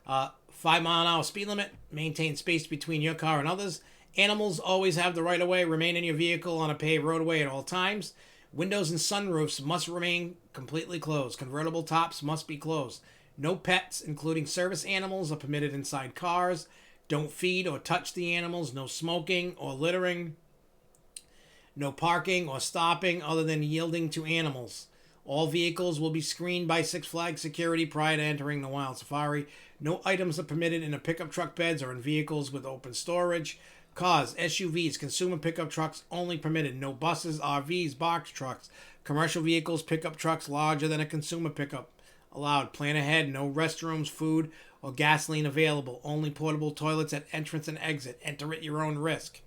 5-mile-an-hour speed limit. Maintain space between your car and others. Animals always have the right of way. Remain in your vehicle on a paved roadway at all times. Windows and sunroofs must remain completely closed. Convertible tops must be closed. No pets, including service animals, are permitted inside cars. Don't feed or touch the animals. No smoking or littering. No parking or stopping other than yielding to animals. All vehicles will be screened by Six Flags security prior to entering the Wild Safari. No items are permitted in a pickup truck beds or in vehicles with open storage. Cars, SUVs, consumer pickup trucks only permitted. No buses, RVs, box trucks. Commercial vehicles, pickup trucks larger than a consumer pickup allowed. Plan ahead. No restrooms, food, or gasoline available. Only portable toilets at entrance and exit. Enter at your own risk.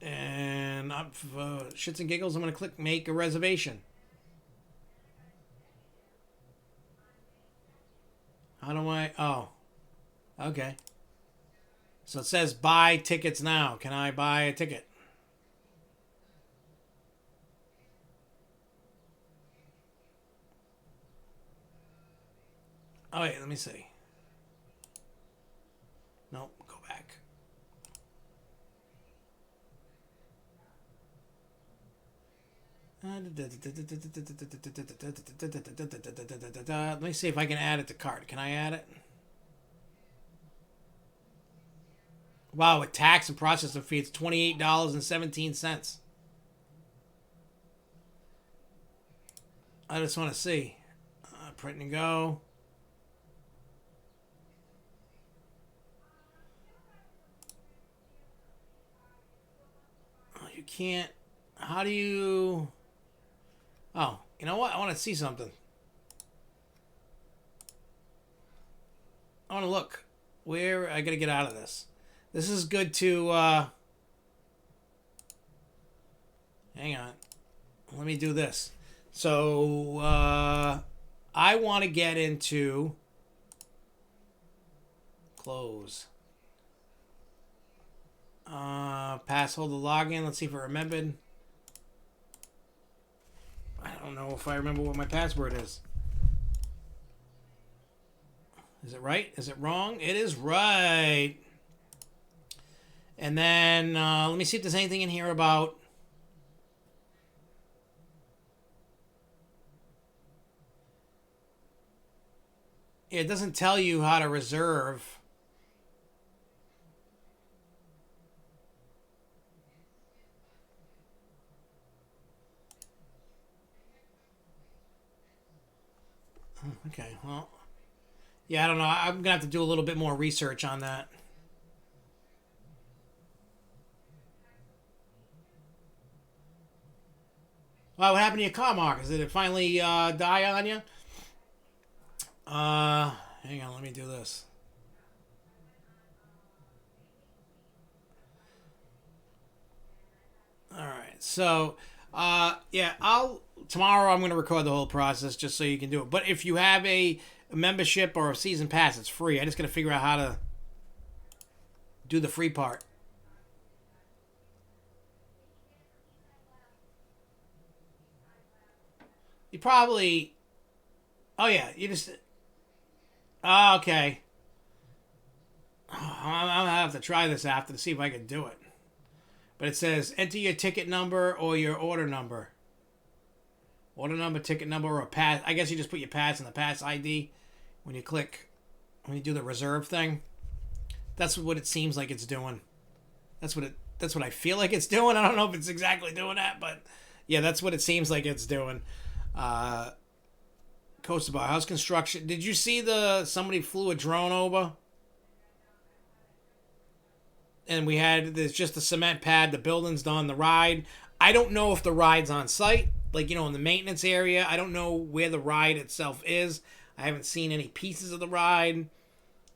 And for shits and giggles, I'm going to click make a reservation. How do I... Oh. Okay. So it says buy tickets now. Can I buy a ticket? Oh, wait, let me see. Nope, go back. Let me see if I can add it to cart. Can I add it? Wow, with tax and processing fee, it's $28.17. I just want to see. Print and go. Oh, you can't. How do you... Oh, you know what? I want to see something. I want to look. Where... I got to get out of this. This is good to... Hang on. Let me do this. So, I want to get into... Close. Pass holder login. Let's see if I remembered. I don't know if I remember what my password is. Is it right? Is it wrong? It is right. And then let me see if there's anything in here about... It doesn't tell you how to reserve. Okay, well... Yeah, I don't know. I'm going to have to do a little bit more research on that. Well, what happened to your car, Marcus? Did it finally die on you? Hang on, let me do this. Alright, so, yeah, tomorrow I'm going to record the whole process just so you can do it. But if you have a membership or a season pass, it's free. I just got to figure out how to do the free part. You probably... Oh, yeah, you just... Oh, okay. I'm going to have to try this after to see if I can do it. But it says, enter your ticket number or your order number. Order number, ticket number, or a pass. I guess you just put your pass in the pass ID when you when you do the reserve thing. That's what it seems like it's doing. That's what I feel like it's doing. I don't know if it's exactly doing that, but yeah, that's what it seems like it's doing. Coast about house construction. Did you see somebody flew a drone over? And there's just a cement pad. The building's done. The ride. I don't know if the ride's on site like, in the maintenance area. I don't know where the ride itself is. I haven't seen any pieces of the ride.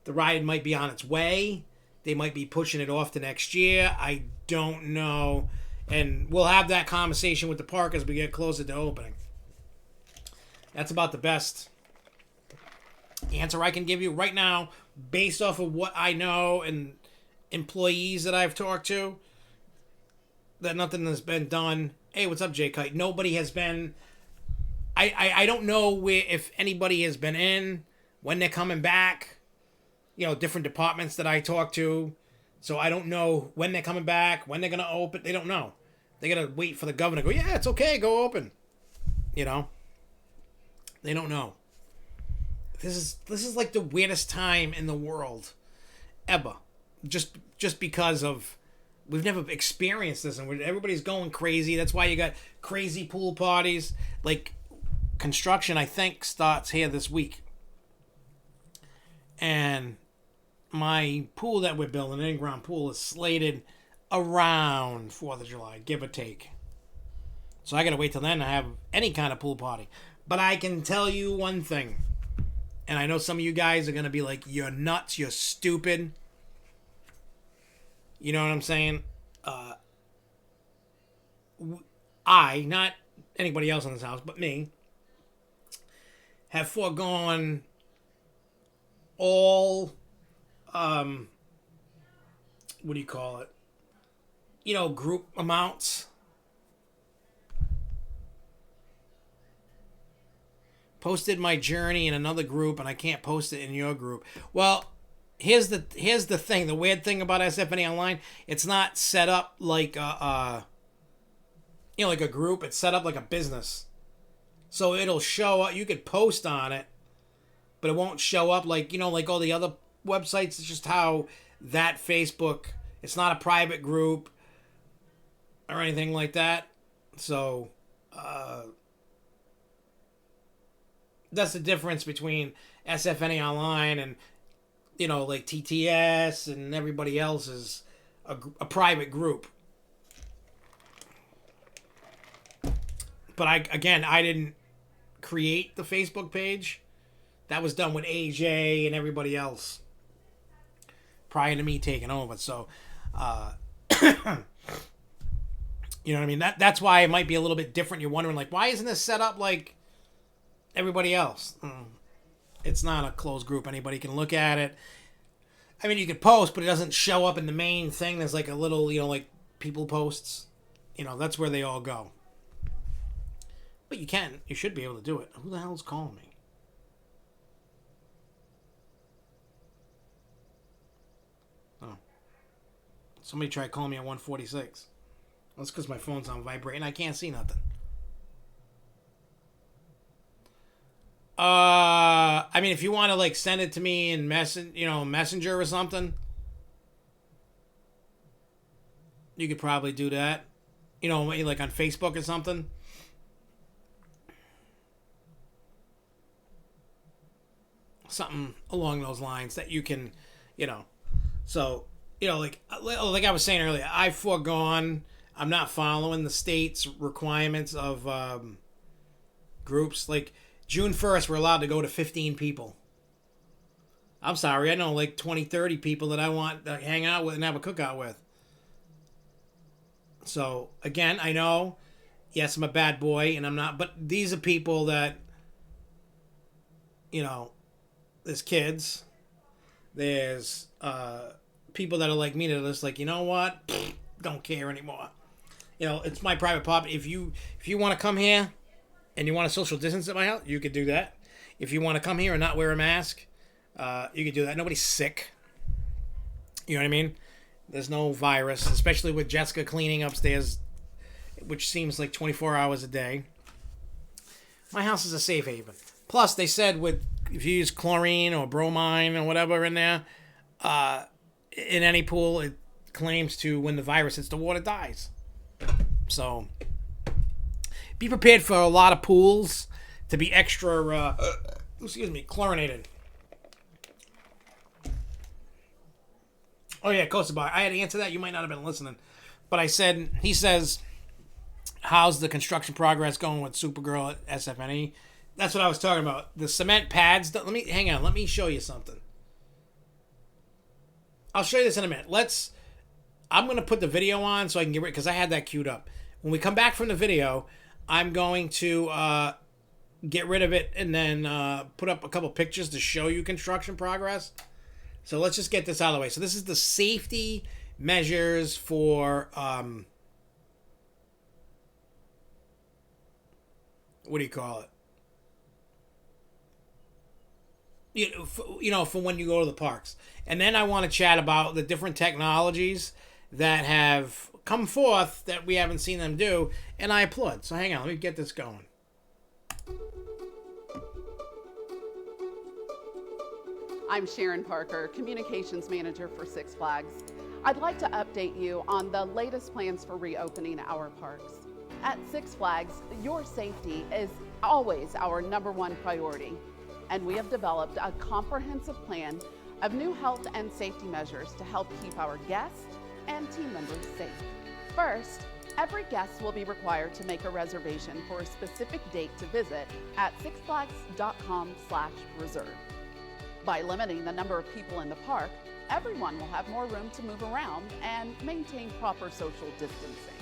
The ride might be on its way. They might be pushing it off to next year. I don't know. And we'll have that conversation with the park as we get closer to opening. That's about the best answer I can give you right now, based off of what I know and employees that I've talked to, that nothing has been done. Hey, what's up, J Kite? Nobody has been. I don't know where, if anybody has been in, when they're coming back. Different departments that I talk to. So I don't know when they're coming back, when they're going to open. They don't know. They got to wait for the governor to go, yeah, it's okay, go open. They don't know. This is like the weirdest time in the world ever. Just because of, we've never experienced this, and everybody's going crazy. That's why you got crazy pool parties. Like, construction, I think, starts here this week. And my pool that we're building, an in-ground pool, is slated around 4th of July, give or take. So I got to wait till then to have any kind of pool party. But I can tell you one thing. And I know some of you guys are going to be like, you're nuts, you're stupid. You know what I'm saying? I, not anybody else in this house, but me, have foregone all, what do you call it? Group amounts. Posted my journey in another group, and I can't post it in your group. Well, here's the thing. The weird thing about SFNEOnline, it's not set up like like a group. It's set up like a business. So it'll show up. You could post on it, but it won't show up like like all the other websites. It's just how that Facebook. It's not a private group or anything like that. So. That's the difference between SFNEOnline and, like TTS and everybody else is a private group. But I didn't create the Facebook page. That was done with AJ and everybody else prior to me taking over. So, you know what I mean? That's why it might be a little bit different. You're wondering, like, why isn't this set up like everybody else? It's not a closed group. Anybody can look at it. I mean, you could post, but it doesn't show up in the main thing. There's like a little, like people posts. That's where they all go. But you should be able to do it. Who the hell's calling me? Oh. Somebody tried calling me at 146. That's because my phone's on vibrate and I can't see nothing. I mean, if you want to like send it to me in Messenger or something, you could probably do that. Like on Facebook or something. Something along those lines that you can, So, like I was saying earlier, I've foregone. I'm not following the state's requirements of groups. Like, June 1st, we're allowed to go to 15 people. I'm sorry, I know like 20, 30 people that I want to hang out with and have a cookout with. So, again, I know, yes, I'm a bad boy, and I'm not, but these are people that, there's kids, there's people that are like me that are just like, you know what, don't care anymore. It's my private property. If you want to come here, and you want to social distance at my house, you could do that. If you want to come here and not wear a mask, you could do that. Nobody's sick. You know what I mean? There's no virus, especially with Jessica cleaning upstairs, which seems like 24 hours a day. My house is a safe haven. Plus, they said if you use chlorine or bromine or whatever in there, in any pool, it claims to, when the virus hits the water, dies. So be prepared for a lot of pools to be extra, chlorinated. Oh yeah, Costa Bar. I had to answer that. You might not have been listening, but he says, how's the construction progress going with Supergirl at SFNE? That's what I was talking about. The cement pads. Let me hang on. Let me show you something. I'll show you this in a minute. I'm going to put the video on so I can get rid, because I had that queued up. When we come back from the video, I'm going to get rid of it and then put up a couple pictures to show you construction progress. So let's just get this out of the way. So this is the safety measures for what do you call it? For when you go to the parks. And then I want to chat about the different technologies that have come forth that we haven't seen them do, and I applaud. So hang on, let me get this going. I'm Sharon Parker, Communications Manager for Six Flags. I'd like to update you on the latest plans for reopening our parks. At Six Flags, your safety is always our #1 priority, and we have developed a comprehensive plan of new health and safety measures to help keep our guests and team members safe. First, every guest will be required to make a reservation for a specific date to visit at sixflags.com/reserve. By limiting the number of people in the park, everyone will have more room to move around and maintain proper social distancing.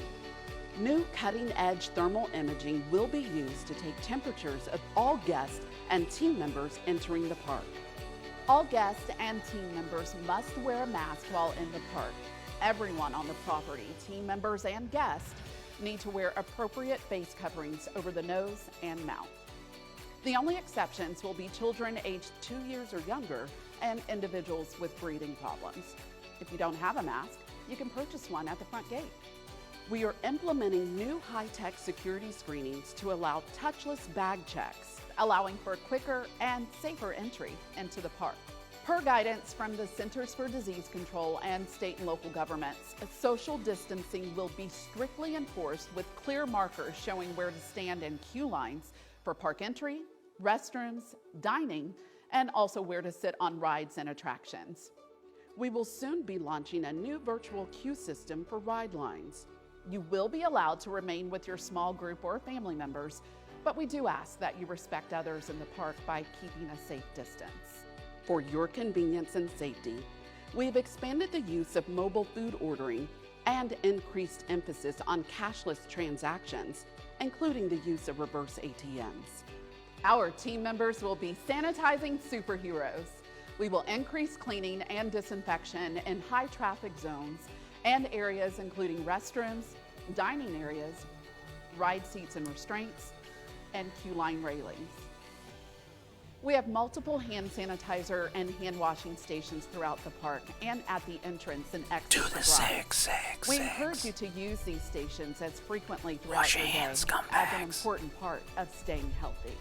New cutting-edge thermal imaging will be used to take temperatures of all guests and team members entering the park. All guests and team members must wear a mask while in the park. Everyone on the property, team members and guests, need to wear appropriate face coverings over the nose and mouth. The only exceptions will be children aged 2 years or younger and individuals with breathing problems. If you don't have a mask, you can purchase one at the front gate. We are implementing new high-tech security screenings to allow touchless bag checks, allowing for quicker and safer entry into the park. Per guidance from the Centers for Disease Control and state and local governments, social distancing will be strictly enforced with clear markers showing where to stand in queue lines for park entry, restrooms, dining, and also where to sit on rides and attractions. We will soon be launching a new virtual queue system for ride lines. You will be allowed to remain with your small group or family members, but we do ask that you respect others in the park by keeping a safe distance. For your convenience and safety, we've expanded the use of mobile food ordering and increased emphasis on cashless transactions, including the use of reverse ATMs. Our team members will be sanitizing superheroes. We will increase cleaning and disinfection in high traffic zones and areas including restrooms, dining areas, ride seats and restraints, and queue line railings. We have multiple hand sanitizer and hand washing stations throughout the park and at the entrance and exit Do of the rides. six. We encourage you to use these stations as frequently throughout Wash your your day hands, as an scumbags. important part of staying healthy.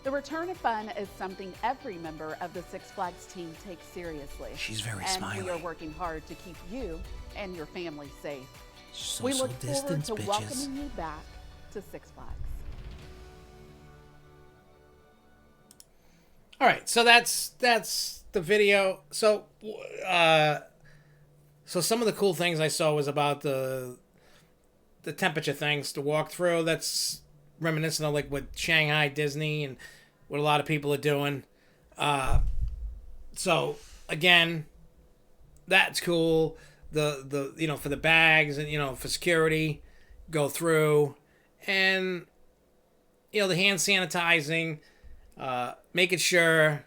The return of fun is something every member of the Six Flags team takes seriously. She's very and smiley. we are working hard to keep you and your family safe. Social We look forward distance, to bitches. welcoming you back to Six Flags. All right, so that's the video. So some of the cool things I saw was about the temperature things to walk through. That's reminiscent of like what Shanghai Disney and what a lot of people are doing. So again, that's cool. The for the bags and for security, go through, and the hand sanitizing. Making sure.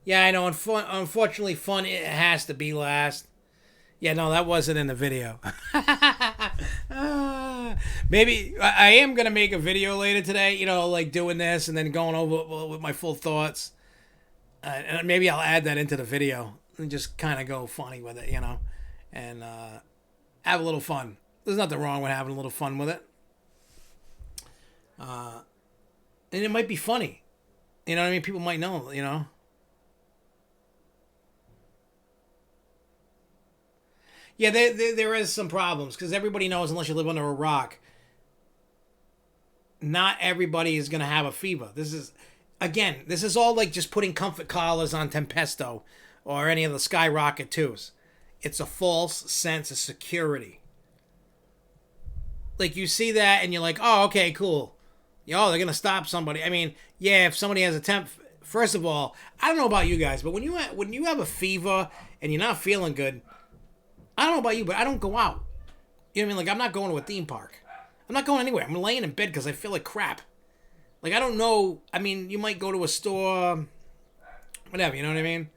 Yeah, I know. Unfortunately, fun it has to be last. Yeah, no, that wasn't in the video. Maybe I am gonna make a video later today. Like doing this and then going over with my full thoughts. And maybe I'll add that into the video and just kind of go funny with it, and have a little fun. There's nothing wrong with having a little fun with it. And it might be funny. You know what I mean? People might know, Yeah, there is some problems because everybody knows, unless you live under a rock, not everybody is going to have a fever. This is all like just putting comfort collars on Tempesto or any of the Skyrocket 2s. It's a false sense of security. like you see that and you're like, oh, okay, cool. Oh, they're gonna stop somebody. I mean, yeah, if somebody has a temp, first of all, I don't know about you guys, but when you have a fever and you're not feeling good, I don't know about you, but I don't go out. You know what I mean? Like, I'm not going to a theme park. I'm not going anywhere. I'm laying in bed because I feel like crap. Like, I don't know. I mean, you might go to a store, whatever. You know what I mean?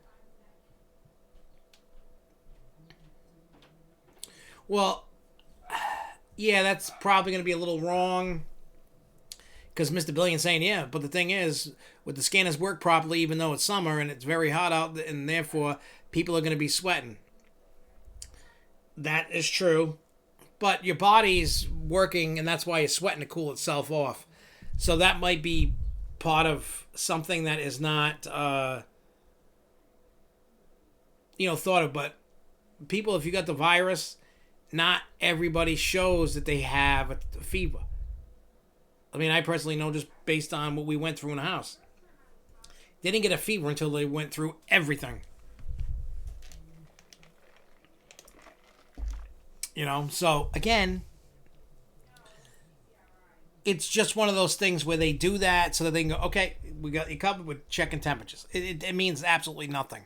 Well, yeah, that's probably going to be a little wrong. Because Mr. Billion's saying, yeah, but the thing is, would the scanners work properly even though it's summer and it's very hot out and therefore people are going to be sweating? That is true. But your body's working and that's why you're sweating to cool itself off. So that might be part of something that is not, thought of. But people, if you got the virus, not everybody shows that they have a fever. I mean, I personally know just based on what we went through in the house. They didn't get a fever until they went through everything. So again, it's just one of those things where they do that so that they can go, okay, we got you covered with checking temperatures. It means absolutely nothing.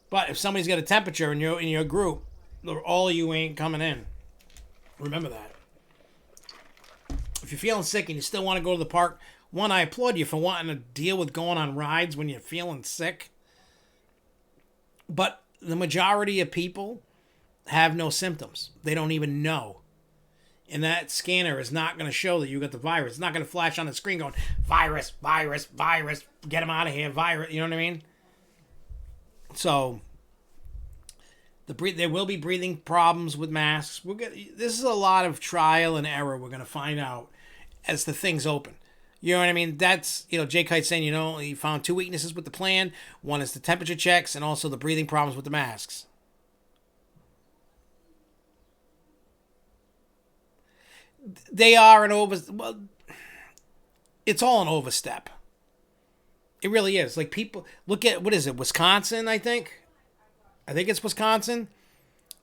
But if somebody's got a temperature in your group, all of you ain't coming in. Remember that. If you're feeling sick and you still want to go to the park, one, I applaud you for wanting to deal with going on rides when you're feeling sick. But the majority of people have no symptoms. They don't even know. And that scanner is not going to show that you got the virus. It's not going to flash on the screen going, virus, virus, virus, get him out of here, virus. You know what I mean? So, there will be breathing problems with masks. This is a lot of trial and error we're going to find out as the things open. You know what I mean? That's, Jay Kite's saying, he found 2 weaknesses with the plan. One is the temperature checks and also the breathing problems with the masks. They are it's all an overstep. It really is. Like, people, look at, what is it, Wisconsin, I think it's Wisconsin.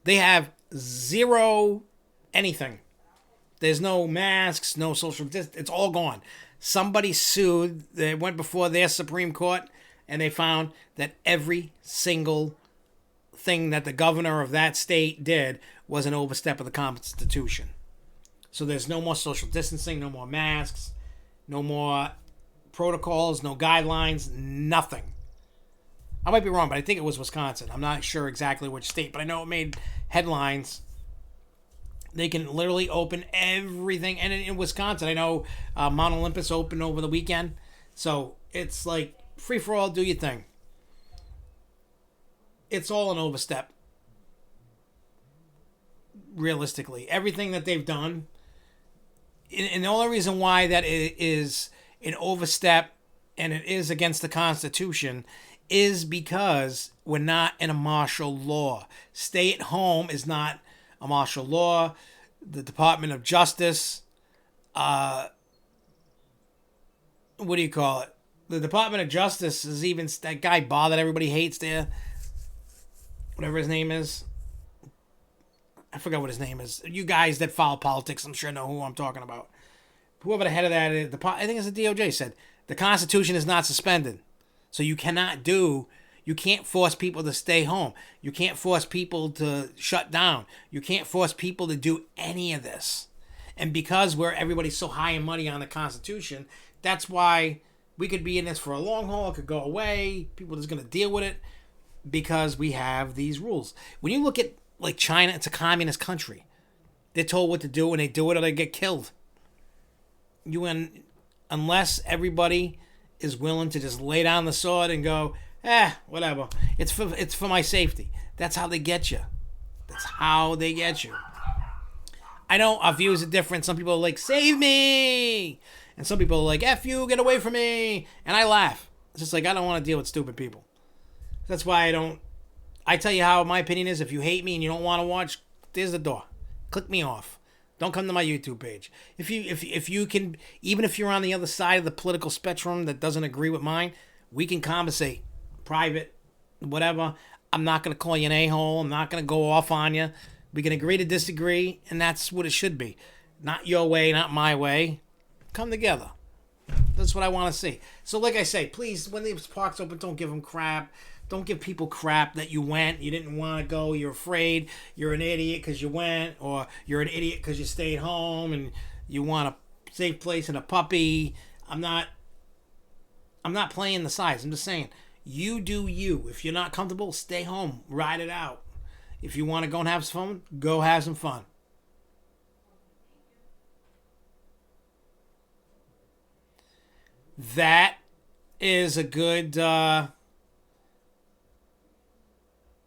They have zero anything. There's no masks, no social distance. It's all gone. Somebody sued. They went before their Supreme Court, and they found that every single thing that the governor of that state did was an overstep of the Constitution. So there's no more social distancing, no more masks, no more protocols, no guidelines, nothing. I might be wrong, but I think it was Wisconsin. I'm not sure exactly which state, but I know it made headlines. They can literally open everything. And in Wisconsin, I know Mount Olympus opened over the weekend. So it's like free for all, do your thing. It's all an overstep. Realistically, everything that they've done. And the only reason why that it is an overstep and it is against the Constitution is because we're not in a martial law. Stay at home is not a martial law. The Department of Justice, what do you call it? The Department of Justice is even, that guy Barr that everybody hates there, whatever his name is. I forgot what his name is. You guys that follow politics, I'm sure know who I'm talking about. Whoever the head of that is, I think it's the DOJ, said the Constitution is not suspended. So you can't force people to stay home. You can't force people to shut down. You can't force people to do any of this. And because everybody's so high in money on the Constitution, that's why we could be in this for a long haul. It could go away. People are just going to deal with it because we have these rules. When you look at like China, it's a communist country. They're told what to do and they do it or they get killed. Unless everybody is willing to just lay down the sword and go, whatever. It's for my safety. That's how they get you. That's how they get you. I know our views are different. Some people are like, save me. And some people are like, F you, get away from me. And I laugh. It's just like, I don't want to deal with stupid people. That's why I tell you how my opinion is. If you hate me and you don't want to watch, there's the door. Click me off. Don't come to my YouTube page. If you can, even if you're on the other side of the political spectrum that doesn't agree with mine, we can conversate. Private, whatever. I'm not going to call you an a-hole. I'm not going to go off on you. We can agree to disagree, and that's what it should be. Not your way, not my way. Come together. That's what I want to see. So like I say, please, when these parks open, don't give them crap. Don't give people crap that you went, you didn't want to go, you're afraid, you're an idiot because you went, or you're an idiot because you stayed home and you want a safe place and a puppy. I'm not playing the sides. I'm just saying, you do you. If you're not comfortable, stay home. Ride it out. If you want to go and have some fun, go have some fun. That is a good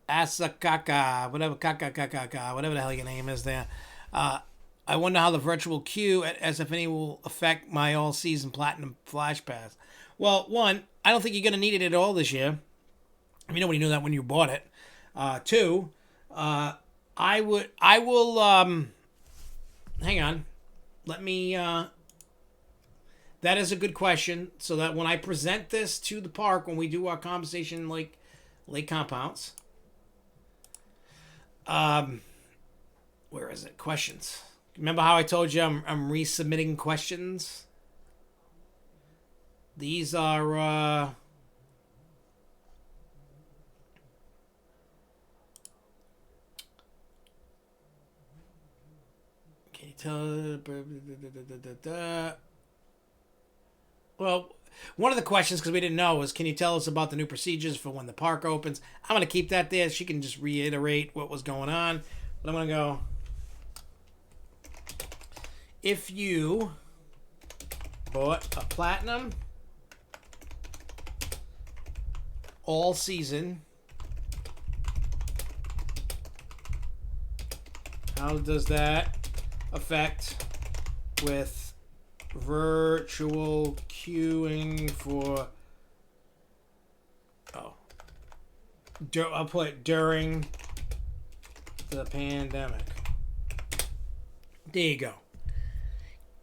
Asakaka, whatever the hell your name is there. I wonder how the virtual queue at SFNE will affect my all-season Platinum Flash Pass. Well, one, I don't think you're going to need it at all this year. I mean, nobody knew that when you bought it. Two, I will, hang on. Let me, that is a good question. So that when I present this to the park, when we do our conversation like Lake Compounds, where is it? Questions. Remember how I told you I'm resubmitting questions? These are, can you tell? Well, one of the questions, because we didn't know, was can you tell us about the new procedures for when the park opens? I'm going to keep that there. She can just reiterate what was going on. But I'm going to go, if you bought a Platinum all season, how does that affect with virtual queuing for, I'll put during the pandemic. There you go.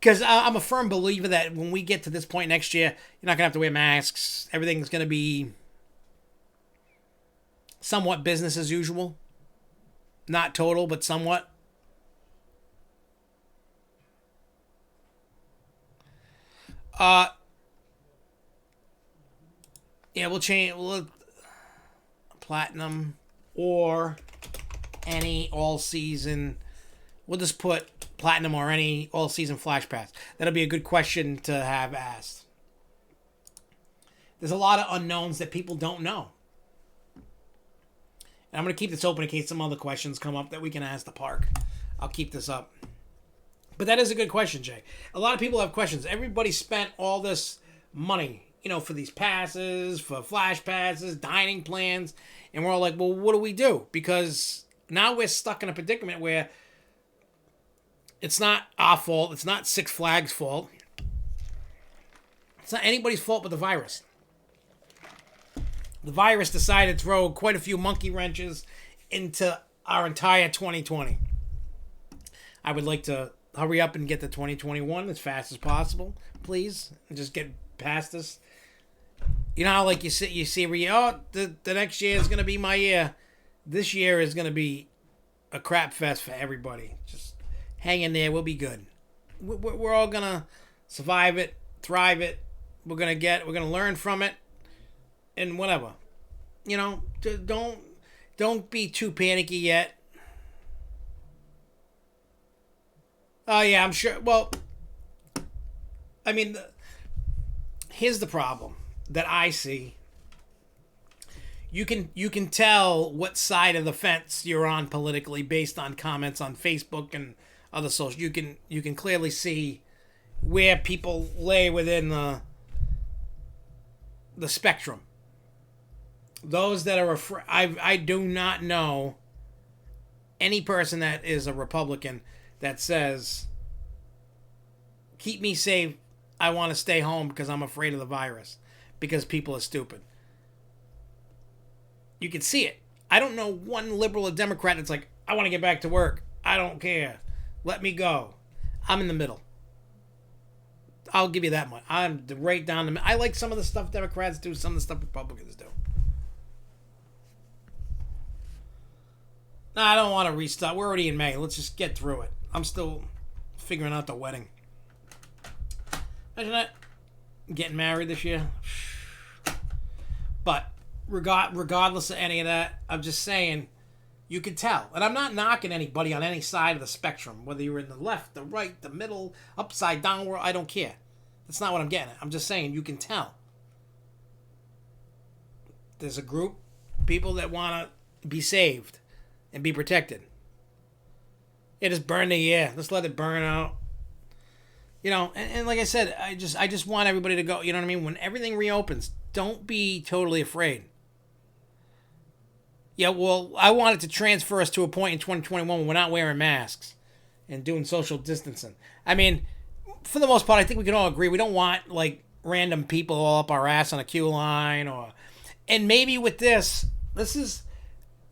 Because I'm a firm believer that when we get to this point next year, you're not going to have to wear masks. Everything's going to be somewhat business as usual. Not total, but somewhat. Yeah, we'll change. Platinum or any all-season. We'll just put Platinum or any all-season Flash Pass. That'll be a good question to have asked. There's a lot of unknowns that people don't know. And I'm going to keep this open in case some other questions come up that we can ask the park. I'll keep this up. But that is a good question, Jay. A lot of people have questions. Everybody spent all this money, for these passes, for Flash Passes, dining plans. And we're all like, well, what do we do? Because now we're stuck in a predicament where it's not our fault. It's not Six Flags' fault. It's not anybody's fault but the virus. The virus decided to throw quite a few monkey wrenches into our entire 2020. I would like to hurry up and get to 2021 as fast as possible, please, and just get past this. You know how you see where the next year is going to be my year. This year is going to be a crap fest for everybody. Just hang in there. We'll be good. We're all going to survive it, thrive it. We're going to learn from it. And whatever, don't be too panicky yet. Oh yeah, I'm sure. Well, I mean, here's the problem that I see. You can tell what side of the fence you're on politically based on comments on Facebook and other social. You can clearly see where people lay within the spectrum. Those that are afraid, I do not know any person that is a Republican that says, keep me safe, I want to stay home because I'm afraid of the virus, because people are stupid. You can see it. I don't know one liberal or Democrat that's like, I want to get back to work. I don't care. Let me go. I'm in the middle. I'll give you that much. I'm right down the middle. I like some of the stuff Democrats do, some of the stuff Republicans do. No, I don't want to restart. We're already in May. Let's just get through it. I'm still figuring out the wedding. Imagine that. Getting married this year. But regardless of any of that, I'm just saying, you can tell. And I'm not knocking anybody on any side of the spectrum, whether you're in the left, the right, the middle, upside down, I don't care. That's not what I'm getting at. I'm just saying, you can tell. There's a group of people that want to be saved and be protected. Yeah, just burn the year. Let's let it burn out. You know, and like I said, I just want everybody to go, you know what I mean? When everything reopens, don't be totally afraid. Yeah, well, I wanted to transfer us to a point in 2021 when we're not wearing masks and doing social distancing. I mean, for the most part, I think we can all agree we don't want, like, random people all up our ass on a queue line or... And maybe with this is...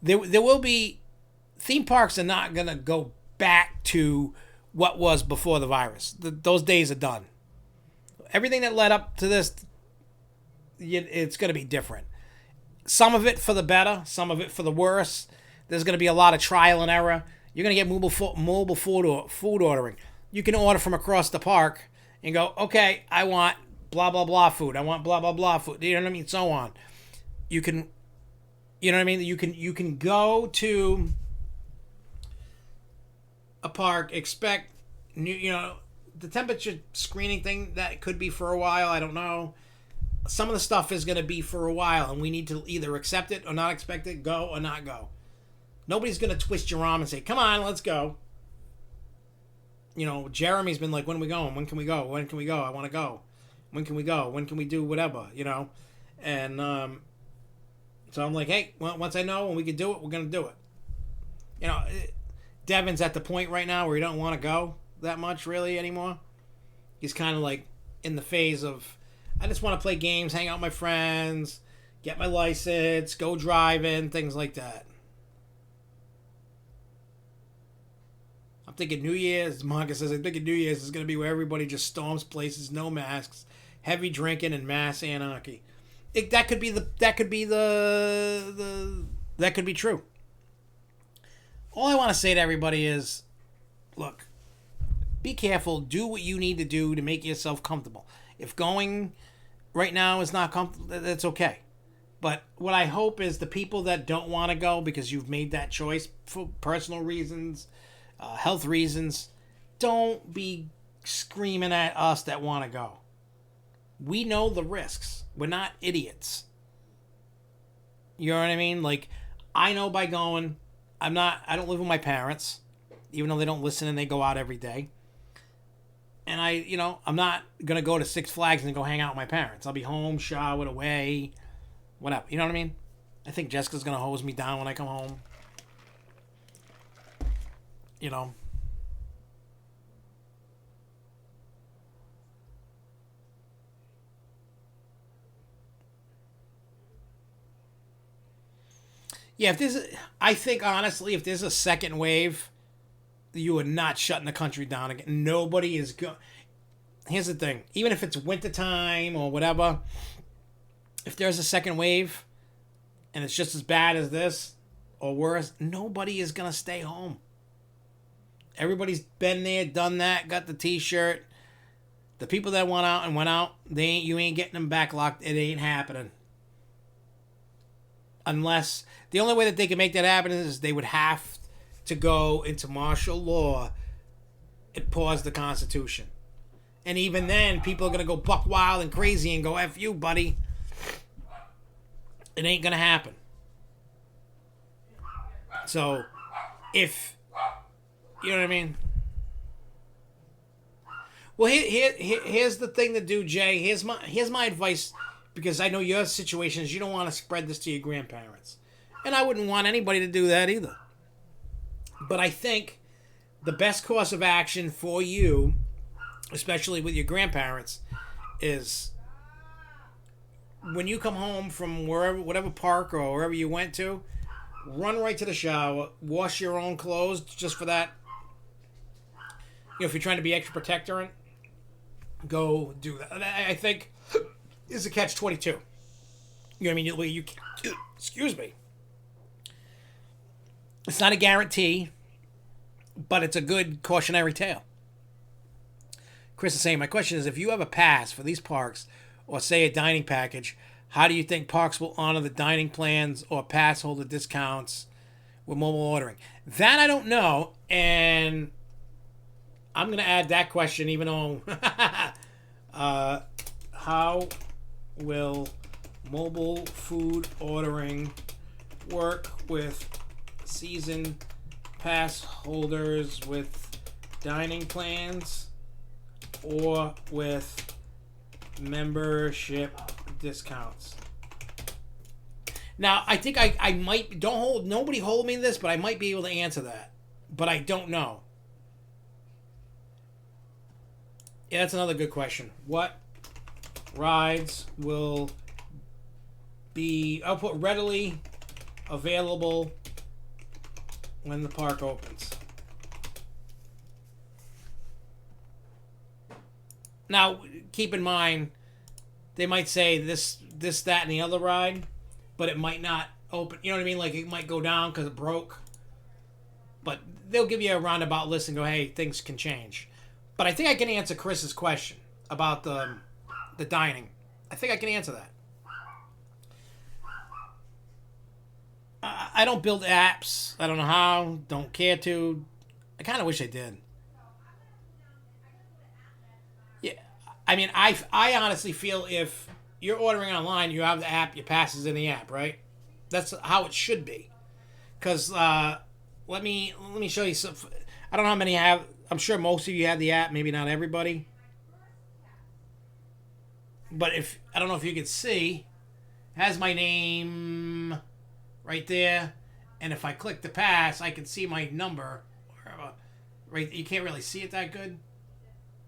There will be... Theme parks are not going to go back to what was before the virus. Those days are done. Everything that led up to this, it's going to be different. Some of it for the better, some of it for the worse. There's going to be a lot of trial and error. You're going to get mobile food ordering. You can order from across the park and go, okay, I want blah, blah, blah food. I want blah, blah, blah food. You know what I mean? So on. You can, you know what I mean? You can go to a park, expect the temperature screening thing, that could be for a while. I don't know. Some of the stuff is going to be for a while, and we need to either accept it or not expect it, go or not go. Nobody's going to twist your arm and say, come on, let's go. You know, Jeremy's been like, when are we going? When can we go? When can we go? I want to go. When can we go? When can we do whatever, you know? And so I'm like, hey, once I know when we can do it, we're going to do it. You know, Devin's at the point right now where he don't want to go that much really anymore. He's kind of like in the phase of, I just want to play games, hang out with my friends, get my license, go driving, things like that. I'm thinking New Year's, Monica says, I'm thinking New Year's is going to be where everybody just storms places, no masks, heavy drinking, and mass anarchy. That could be true. All I want to say to everybody is, look, be careful, do what you need to do to make yourself comfortable. If going right now is not comfortable, that's okay. But what I hope is the people that don't want to go because you've made that choice for personal reasons, health reasons, don't be screaming at us that want to go. We know the risks. We're not idiots. You know what I mean? Like, I know by going, I don't live with my parents, even though they don't listen and they go out every day. And I'm not going to go to Six Flags and go hang out with my parents. I'll be home, showered, away, whatever. You know what I mean? I think Jessica's going to hose me down when I come home. You know? Yeah, I think honestly, if there's a second wave, you are not shutting the country down again. Nobody is going. Here's the thing: even if it's wintertime or whatever, if there's a second wave, and it's just as bad as this or worse, nobody is gonna stay home. Everybody's been there, done that, got the T-shirt. The people that went out, you ain't getting them back locked. It ain't happening. Unless the only way that they can make that happen is they would have to go into martial law and pause the Constitution. And even then, people are going to go buck wild and crazy and go, F you, buddy. It ain't going to happen. So, if, you know what I mean? Well, here's the thing to do, Jay. Here's my advice, because I know your situation is you don't want to spread this to your grandparents. And I wouldn't want anybody to do that either. But I think the best course of action for you, especially with your grandparents, is when you come home from whatever park or wherever you went to, run right to the shower, wash your own clothes just for that. You know, if you're trying to be extra protectorate, go do that. I think is a catch-22. You know what I mean? Excuse me. It's not a guarantee, but it's a good cautionary tale. Chris is saying, my question is, if you have a pass for these parks, or say a dining package, how do you think parks will honor the dining plans or pass holder discounts with mobile ordering? That I don't know, and I'm going to add that question, even though how will mobile food ordering work with season pass holders with dining plans or with membership discounts? Now, I think I might, nobody hold me to this, but I might be able to answer that. But I don't know. Yeah, that's another good question. What rides will be, I'll put readily available when the park opens? Now, keep in mind, they might say this, that, and the other ride, but it might not open. You know what I mean? Like, it might go down because it broke. But they'll give you a roundabout list and go, hey, things can change. But I think I can answer Chris's question about the dining. I think I can answer that. I don't build apps. I don't know how. Don't care to. I kind of wish I did. Yeah. I mean, I honestly feel if you're ordering online, you have the app, your pass is in the app, right? That's how it should be. Because let me show you some. I don't know how many have. I'm sure most of you have the app. Maybe not everybody. But if I don't know if you can see, it has my name right there, and if I click the pass, I can see my number. Right, you can't really see it that good.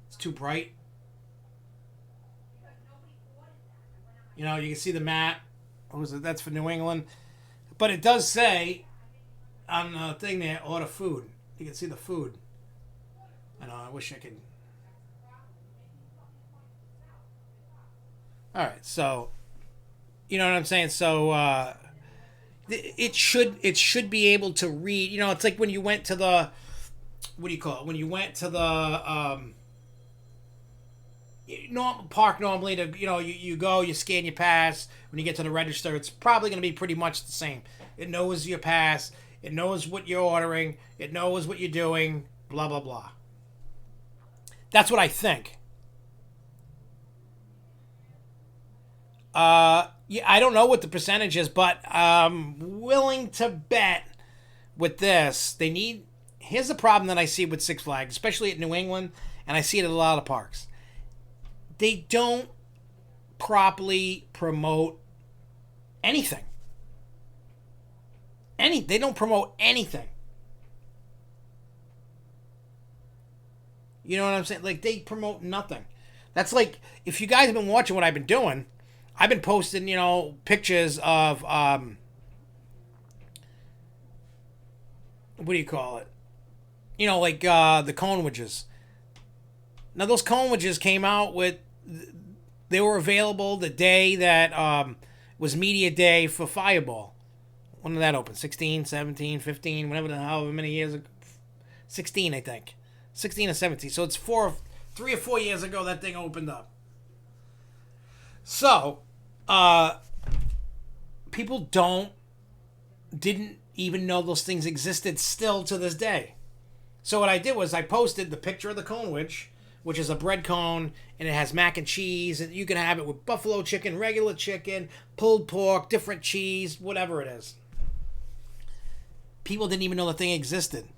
It's too bright. You know, you can see the map. What was it? That's for New England. But it does say on the thing there, order food. You can see the food. I know, I wish I could. All right, so you know what I'm saying? So it should be able to read. You know, it's like when you went to the, what do you call it? When you went to the park normally, to you go, you scan your pass. When you get to the register, it's probably going to be pretty much the same. It knows your pass. It knows what you're ordering. It knows what you're doing. Blah blah blah. That's what I think. Yeah, I don't know what the percentage is, but I'm willing to bet with this, they need. Here's the problem that I see with Six Flags, especially at New England, and I see it at a lot of parks. They don't properly promote anything. They don't promote anything. You know what I'm saying? Like, they promote nothing. That's like, if you guys have been watching what I've been doing, I've been posting, pictures of, what do you call it? Like the cone widgets. Now, those cone widgets came out with, they were available the day that was media day for Fireball. When did that open? 16, 17, 15, however many years ago. 16, I think. 16 or 17. So it's 3 or 4 years ago that thing opened up. So, people didn't even know those things existed still to this day. So what I did was I posted the picture of the cone wedge, which is a bread cone, and it has mac and cheese, and you can have it with buffalo chicken, regular chicken, pulled pork, different cheese, whatever it is. People didn't even know the thing existed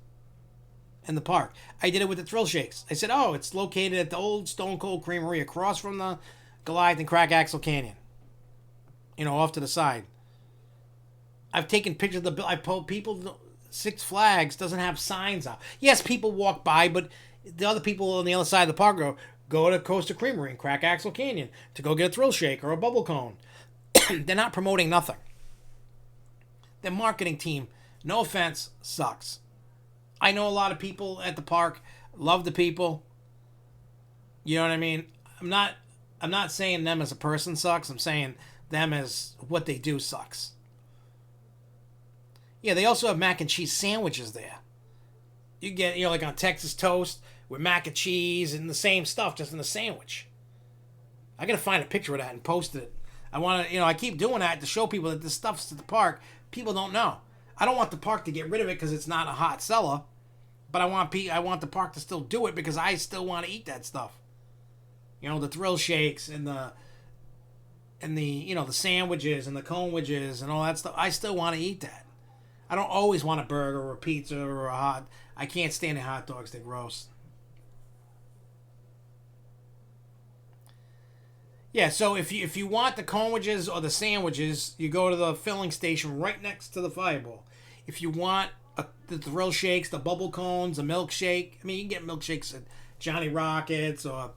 in the park. I did it with the Thrill Shakes. I said, oh, it's located at the old Stone Cold Creamery across from the Goliath and Crack Axle Canyon. Off to the side. I've taken pictures of the bill. I told people Six Flags doesn't have signs out. Yes, people walk by, but the other people on the other side of the park go to Costa Creamery and Crack Axle Canyon to go get a Thrill Shake or a bubble cone. They're not promoting nothing. Their marketing team, no offense, sucks. I know a lot of people at the park, love the people. You know what I mean? I'm not saying them as a person sucks. I'm saying them as what they do sucks. Yeah, they also have mac and cheese sandwiches there. You get, like on Texas toast with mac and cheese and the same stuff, just in a sandwich. I gotta find a picture of that and post it. I want to, I keep doing that to show people that this stuff's at the park. People don't know. I don't want the park to get rid of it because it's not a hot seller, but I want the park to still do it because I still want to eat that stuff. The thrill shakes and the the sandwiches and the cone wedges and all that stuff. I still want to eat that. I don't always want a burger or a pizza or a hot. I can't stand the hot dogs. They're gross. Yeah, so if you want the cone wedges or the sandwiches, you go to the filling station right next to the Fireball. If you want the thrill shakes, the bubble cones, a milkshake. I mean, you can get milkshakes at Johnny Rockets or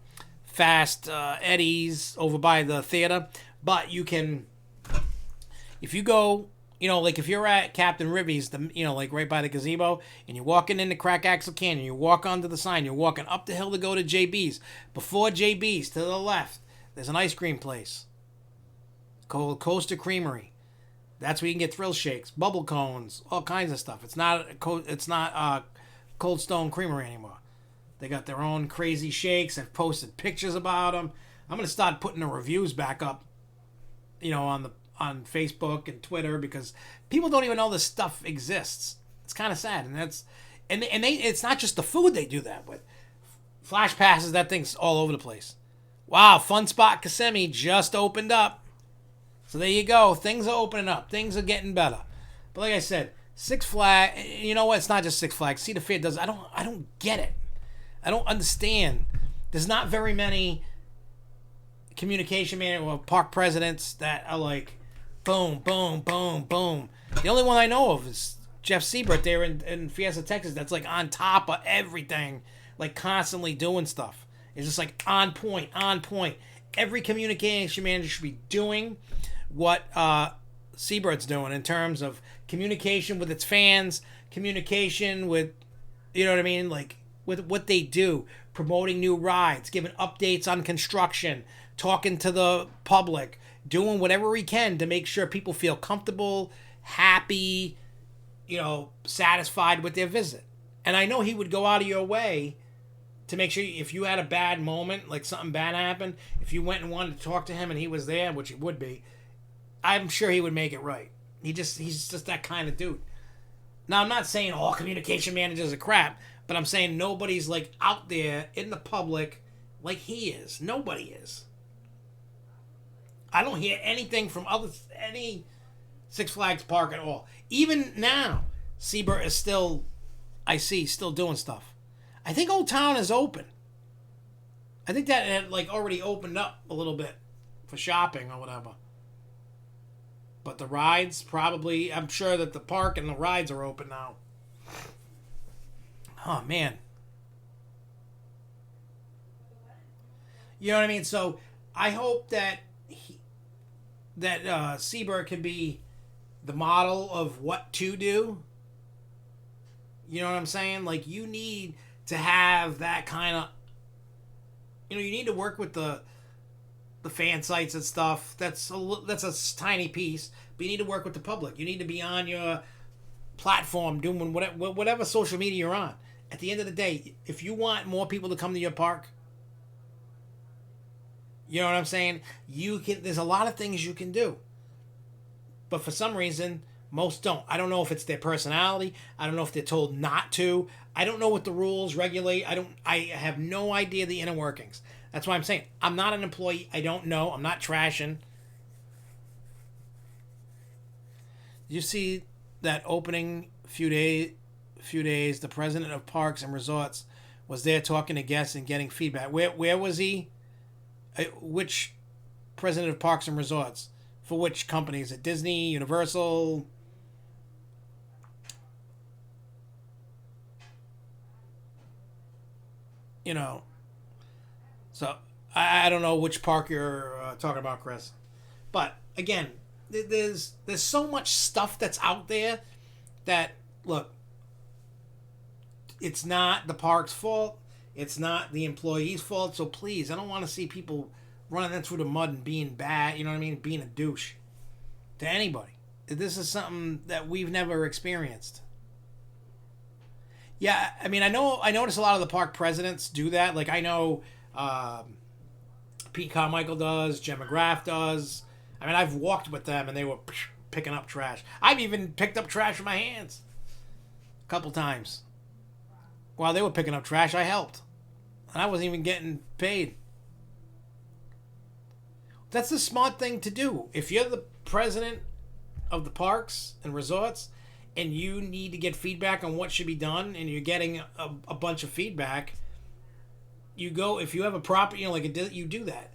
Fast Eddie's over by the theater. But you can, if you go, like if you're at Captain Ribby's, like right by the gazebo, and you're walking into Crack Axle Canyon, you walk onto the sign, you're walking up the hill to go to JB's. Before JB's, to the left, there's an ice cream place called Coaster Creamery. That's where you can get thrill shakes, bubble cones, all kinds of stuff. It's not Cold Stone Creamery anymore. They got their own crazy shakes. I've posted pictures about them. I'm gonna start putting the reviews back up, on Facebook and Twitter, because people don't even know this stuff exists. It's kind of sad, and it's not just the food they do that with. Flash passes, that thing's all over the place. Wow, Fun Spot Kissimmee just opened up. So there you go. Things are opening up. Things are getting better. But like I said, Six Flags, you know what? It's not just Six Flags. Cedar Fair does. I don't get it. I don't understand. There's not very many communication managers or park presidents that are like, boom, boom, boom, boom. The only one I know of is Jeff Siebert there in Fiesta, Texas. That's like on top of everything, like constantly doing stuff. It's just like on point, on point. Every communication manager should be doing what Siebert's doing in terms of communication with its fans, communication with, like with what they do, promoting new rides, giving updates on construction, talking to the public, doing whatever we can to make sure people feel comfortable, happy, satisfied with their visit. And I know he would go out of your way to make sure if you had a bad moment, like something bad happened, if you went and wanted to talk to him and he was there, which he would be, I'm sure he would make it right. He's just that kind of dude. Now, I'm not saying all communication managers are crap, but I'm saying nobody's like out there in the public like he is. Nobody is. I don't hear anything from any Six Flags park at all. Even now, Siebert is still doing stuff. I think Old Town is open. I think that had like already opened up a little bit for shopping or whatever. But the rides probably, I'm sure that the park and the rides are open now. Oh, man. You know what I mean? So I hope that Siebert can be the model of what to do. You know what I'm saying? Like, you need to have that kind of, you need to work with the fan sites and stuff. That's a tiny piece, but you need to work with the public. You need to be on your platform doing whatever social media you're on. At the end of the day, if you want more people to come to your park, you know what I'm saying? There's a lot of things you can do. But for some reason, most don't. I don't know if it's their personality. I don't know if they're told not to. I don't know what the rules regulate. I have no idea the inner workings. That's why I'm saying I'm not an employee. I don't know. I'm not trashing. You see that opening few days, the president of Parks and Resorts was there talking to guests and getting feedback. Where was he? Which president of Parks and Resorts? For which company? Is it Disney, Universal? So I don't know which park you're talking about, Chris. But again, there's so much stuff that's out there that, look, it's not the park's fault. It's not the employee's fault. So please, I don't want to see people running through the mud and being bad, you know what I mean? Being a douche to anybody. This is something that we've never experienced. Yeah, I mean, I notice a lot of the park presidents do that. Like, I know Pete Carmichael does, Jim McGrath does. I mean, I've walked with them and they were picking up trash. I've even picked up trash with my hands a couple times. While they were picking up trash, I helped. And I wasn't even getting paid. That's the smart thing to do. If you're the president of the parks and resorts and you need to get feedback on what should be done and you're getting a bunch of feedback, you go, if you have a property, you do that.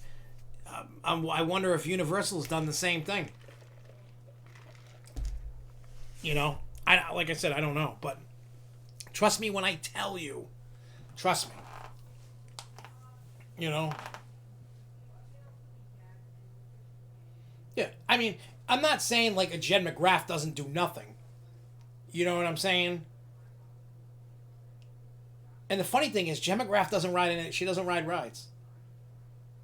I wonder if Universal's done the same thing. Like I said, I don't know, but trust me when I tell you. Trust me. Yeah, I mean, I'm not saying like a Jen McGrath doesn't do nothing. You know what I'm saying? And the funny thing is, Jen McGrath doesn't ride in it. She doesn't ride rides.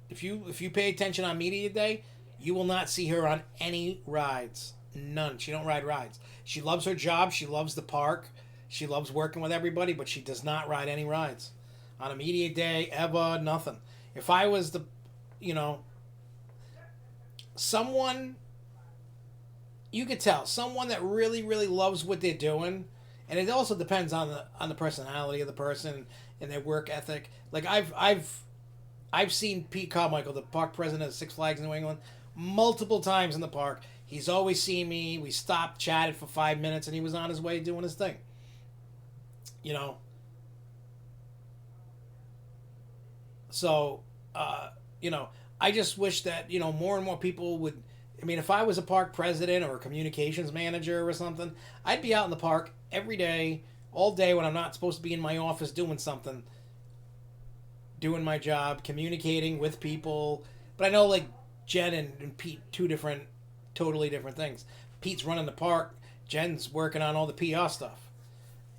If you pay attention on media day, you will not see her on any rides. None. She don't ride rides. She loves her job. She loves the park. She loves working with everybody, but she does not ride any rides. On a media day, ever, nothing. If I was someone, you could tell, someone that really, really loves what they're doing, and it also depends on the personality of the person and their work ethic. Like I've seen Pete Carmichael, the park president of Six Flags New England, multiple times in the park. He's always seen me. We stopped, chatted for 5 minutes, and he was on his way doing his thing. So, I just wish that, more and more people would. I mean, if I was a park president or a communications manager or something, I'd be out in the park every day, all day when I'm not supposed to be in my office doing something, doing my job, communicating with people. But I know, like, Jen and Pete, totally different things. Pete's running the park. Jen's working on all the PR stuff.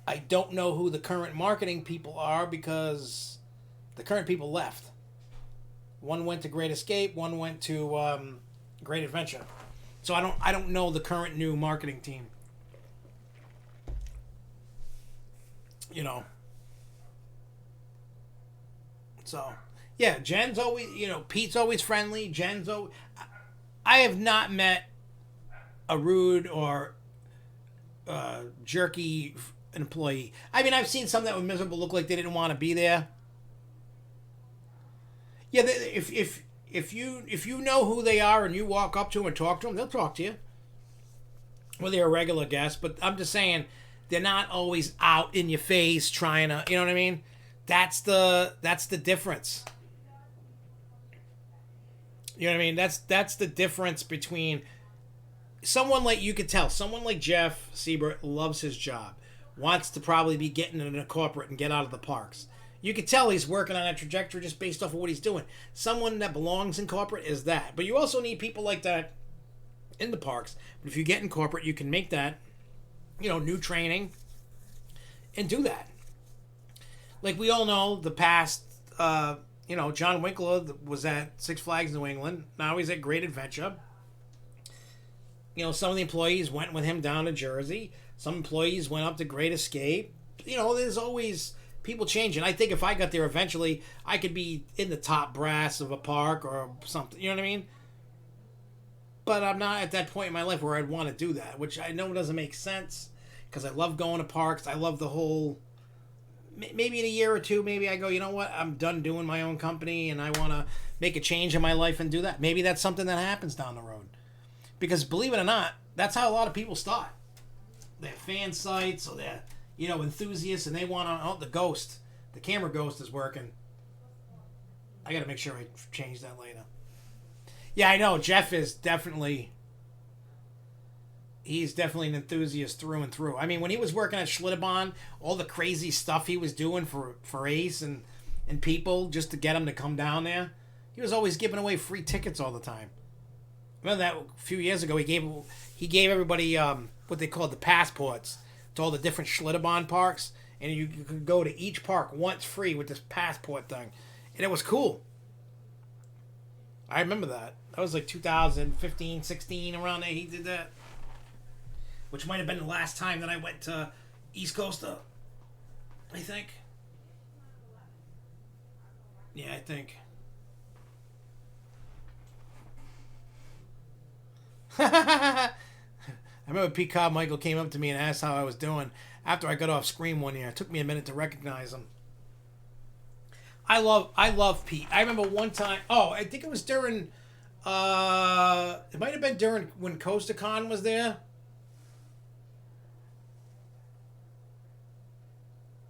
I don't know who the current marketing people are because the current people left. One went to Great Escape. One went to Great Adventure. So I don't know the current new marketing team. So yeah, Jen's always, Pete's always friendly. Jen's always. I have not met a rude or jerky employee. I mean, I've seen some that were miserable, look like they didn't want to be there. Yeah, if you know who they are and you walk up to them and talk to them, they'll talk to you. Well, they're a regular guest, but I'm just saying they're not always out in your face trying to, you know what I mean? That's the difference. You know what I mean? That's the difference between someone like, you could tell, someone like Jeff Siebert loves his job, wants to probably be getting into a corporate and get out of the parks. You could tell he's working on a trajectory just based off of what he's doing. Someone that belongs in corporate is that. But you also need people like that in the parks. But if you get in corporate, you can make that, new training and do that. Like we all know, the past, John Winkler was at Six Flags New England. Now he's at Great Adventure. Some of the employees went with him down to Jersey. Some employees went up to Great Escape. There's always people changing. I think if I got there eventually, I could be in the top brass of a park or something. You know what I mean? But I'm not at that point in my life where I'd want to do that, which I know doesn't make sense because I love going to parks. I love the whole. Maybe in a year or two, maybe I go, you know what? I'm done doing my own company and I want to make a change in my life and do that. Maybe that's something that happens down the road. Because believe it or not, that's how a lot of people start. They have fan sites or they're, enthusiasts, and they want to, the camera ghost is working. I got to make sure I change that later. Yeah, I know. Jeff is definitely an enthusiast through and through. I mean, when he was working at Schlitterbahn, all the crazy stuff he was doing for Ace and people just to get him to come down there, he was always giving away free tickets all the time. Remember that a few years ago, he gave everybody what they called the passports to all the different Schlitterbahn parks, and you could go to each park once free with this passport thing, and it was cool. I remember that. That was like 2015, 16, around there he did that. which might have been the last time that I went to East Coaster, I think. Yeah, I think. I remember Pete Carmichael came up to me and asked how I was doing after I got off Scream one year. It took me a minute to recognize him. I love Pete. I remember one time. Oh, I think it was during. It might have been during when CoasterCon was there.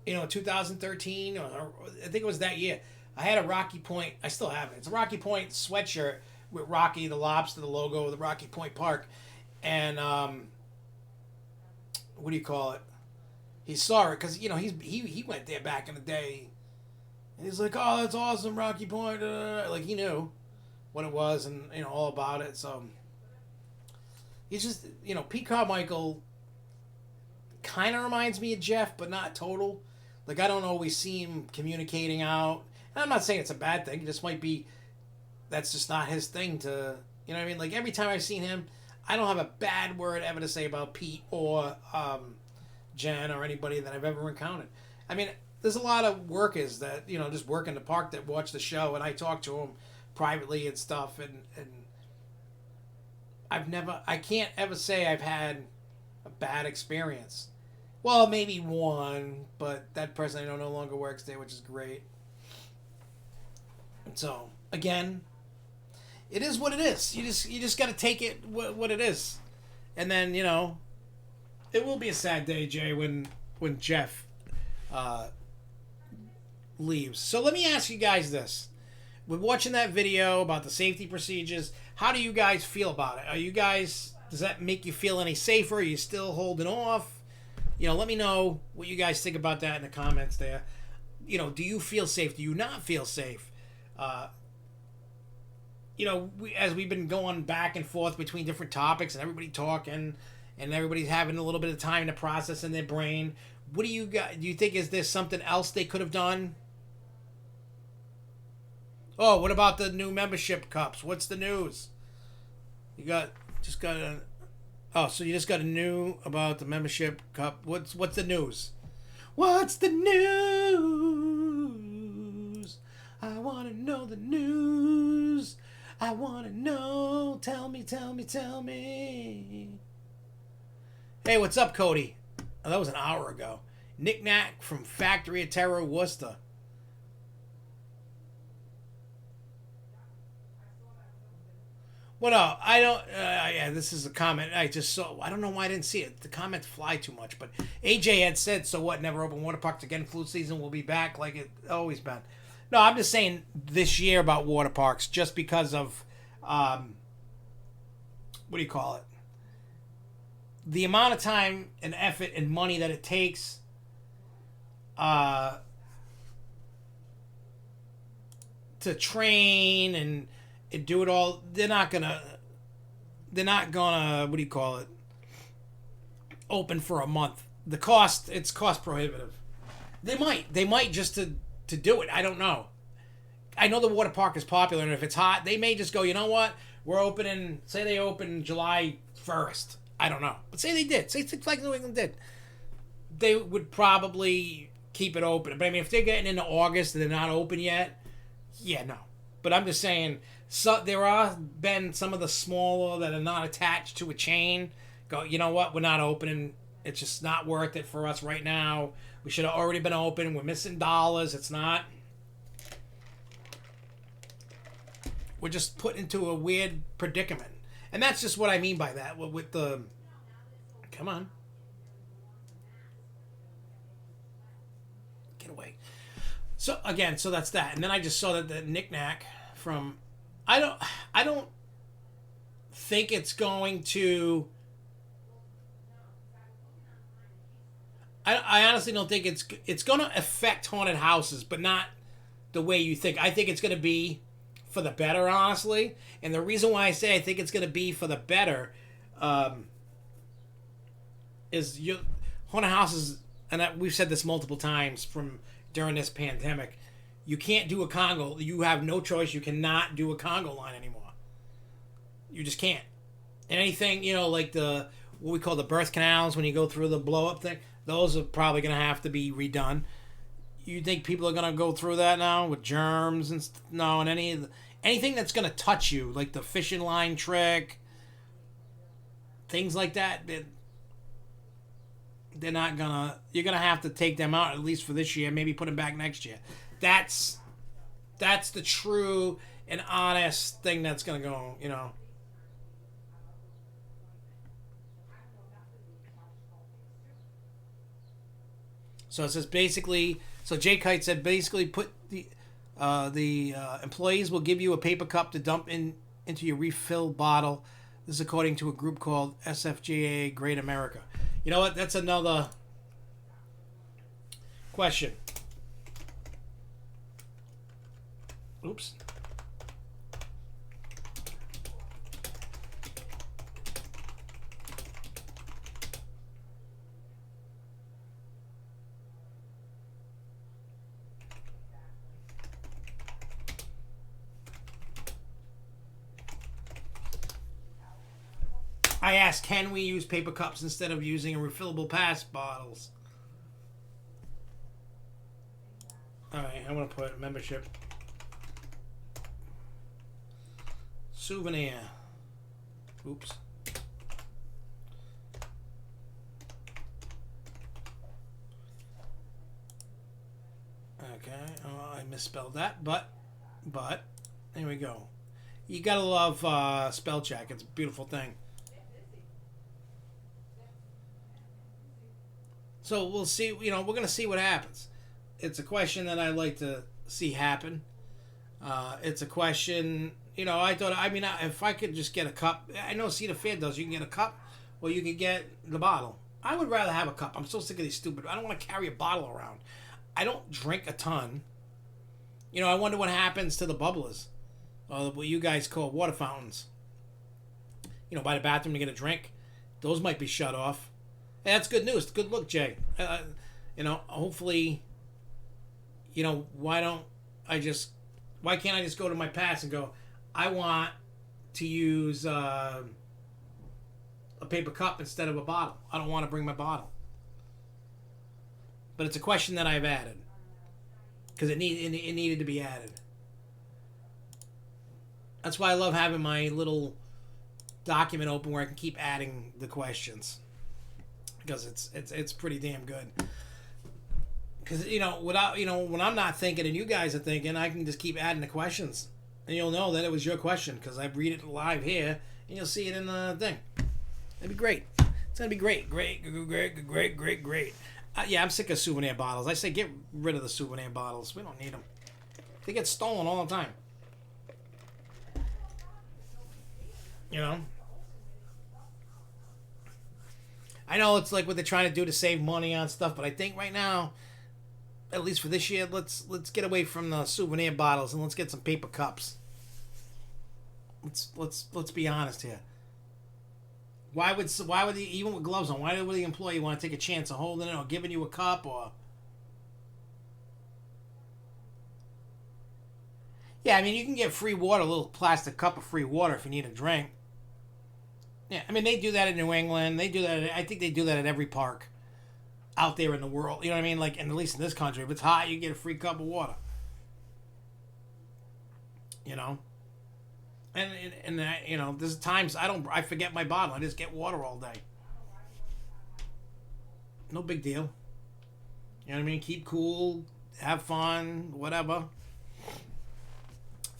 2013, or I think it was that year. I had a Rocky Point. I still have it. It's a Rocky Point sweatshirt with Rocky the Lobster, the logo of the Rocky Point Park, and what do you call it? He saw it because he went there back in the day, and he's like, "Oh, that's awesome, Rocky Point." Like he knew what it was and all about it. So he's just Pete Carmichael kind of reminds me of Jeff, but not total. Like I don't always see him communicating out. And I'm not saying it's a bad thing. It just might be that's just not his thing to what I mean. Like every time I've seen him, I don't have a bad word ever to say about Pete or Jen or anybody that I've ever encountered. I mean, there's a lot of workers that just work in the park that watch the show, and I talk to them privately and stuff, and I can't ever say I've had a bad experience. Well, maybe one, but that person I know no longer works there, which is great. So again, it is what it is. You just got to take it what it is, and then it will be a sad day, Jay, when Jeff leaves. So let me ask you guys this: with watching that video about the safety procedures, how do you guys feel about it? Does that make you feel any safer? Are you still holding off? Let me know what you guys think about that in the comments there. Do you feel safe? Do you not feel safe? As we've been going back and forth between different topics and everybody talking and everybody's having a little bit of time to process in their brain, what do you think, is there something else they could have done? Oh, what about the new membership cups? What's the news? So you just got a new about the membership cup. What's the news? What's the news? I want to know the news. I want to know. Tell me. Hey, what's up, Cody? Oh, that was an hour ago. Knick Knack from Factory of Terror, Worcester. Well, no, I don't. Yeah, this is a comment I just saw. I don't know why I didn't see it. The comments fly too much. But AJ had said, "So what? Never open water parks again. Flu season will be back like it always been." No, I'm just saying this year about water parks, just because of what do you call it? The amount of time and effort and money that it takes. To train and do it all. They're not gonna what do you call it, open for a month. It's cost prohibitive. They might just to do it. I don't know. I know the water park is popular, and if it's hot, they may just go, you know what, we're opening, say they open July 1st. I don't know, but say they did, say Six Flags New England did, they would probably keep it open. But I mean, if they're getting into August and they're not open yet, yeah, no. But I'm just saying, so there are been some of the smaller that are not attached to a chain go, you know what, we're not opening. It's just not worth it for us right now. We should have already been open. We're missing dollars. It's not. We're just put into a weird predicament. And that's just what I mean by that. With the... Come on. Get away. So, again, so that's that. And then I just saw that the Knick Knack from... I don't think it's going to... I honestly don't think it's going to affect haunted houses, but not the way you think. I think it's going to be for the better, honestly. And the reason why I say I think it's going to be for the better is haunted houses, and we've said this multiple times from during this pandemic, you can't do a Congo. You have no choice. You cannot do a Congo line anymore. You just can't. And anything, like the what we call the birth canals when you go through the blow up thing. Those are probably going to have to be redone. You think people are going to go through that now with germs and no, and anything that's going to touch you, like the fishing line trick, things like that, they're not gonna. You're gonna have to take them out at least for this year. Maybe put them back next year. That's the true and honest thing that's gonna go. You know. So it says basically. So Jay Kite said basically put the employees will give you a paper cup to dump into your refill bottle. This is according to a group called SFGA Great America. You know what? That's another question. Oops. I asked, can we use paper cups instead of using refillable pass bottles? Alright, I'm going to put membership. Souvenir. Oops. Okay, oh, I misspelled that, but, there we go. You gotta love spell check. It's a beautiful thing. So we'll see, you know, we're going to see what happens. It's a question that I'd like to see happen. It's a question, you know, if I could just get a cup, I know Cedar Fair does, you can get a cup or you can get the bottle. I would rather have a cup. I'm so sick of these stupid, I don't want to carry a bottle around. I don't drink a ton. You know, I wonder what happens to the bubblers, or what you guys call water fountains. You know, by the bathroom to get a drink. Those might be shut off. Hey, that's good news. Good look, Jay. You know, hopefully, you know, why can't I just go to my pass and go, I want to use a paper cup instead of a bottle. I don't want to bring my bottle. But it's a question that I've added. Because it needed to be added. That's why I love having my little document open where I can keep adding the questions. Because it's pretty damn good. Because, you know, when I'm not thinking and you guys are thinking, I can just keep adding the questions. And you'll know that it was your question because I read it live here and you'll see it in the thing. It'd be great. It's going to be great. Great. Yeah, I'm sick of souvenir bottles. I say get rid of the souvenir bottles. We don't need them. They get stolen all the time. You know? I know it's like what they're trying to do to save money on stuff, but I think right now, at least for this year, let's get away from the souvenir bottles and let's get some paper cups. Let's be honest here. Why would even with gloves on? Why would the employee want to take a chance of holding it or giving you a cup or? Yeah, I mean you can get free water, a little plastic cup of free water if you need a drink. Yeah, I mean they do that in New England. They do that. I think they do that at every park out there in the world. You know what I mean? Like, and at least in this country, if it's hot, you get a free cup of water. You know. And you know, there's times I forget my bottle. I just get water all day. No big deal. You know what I mean? Keep cool, have fun, whatever.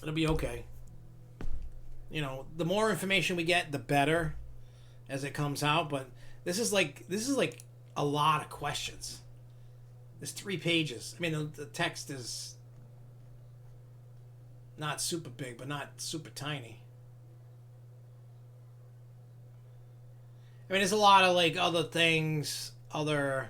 It'll be okay. You know, the more information we get, the better as it comes out. But this is like a lot of questions. There's 3 pages. I mean, the text is not super big, but not super tiny. I mean, there's a lot of like other things, other.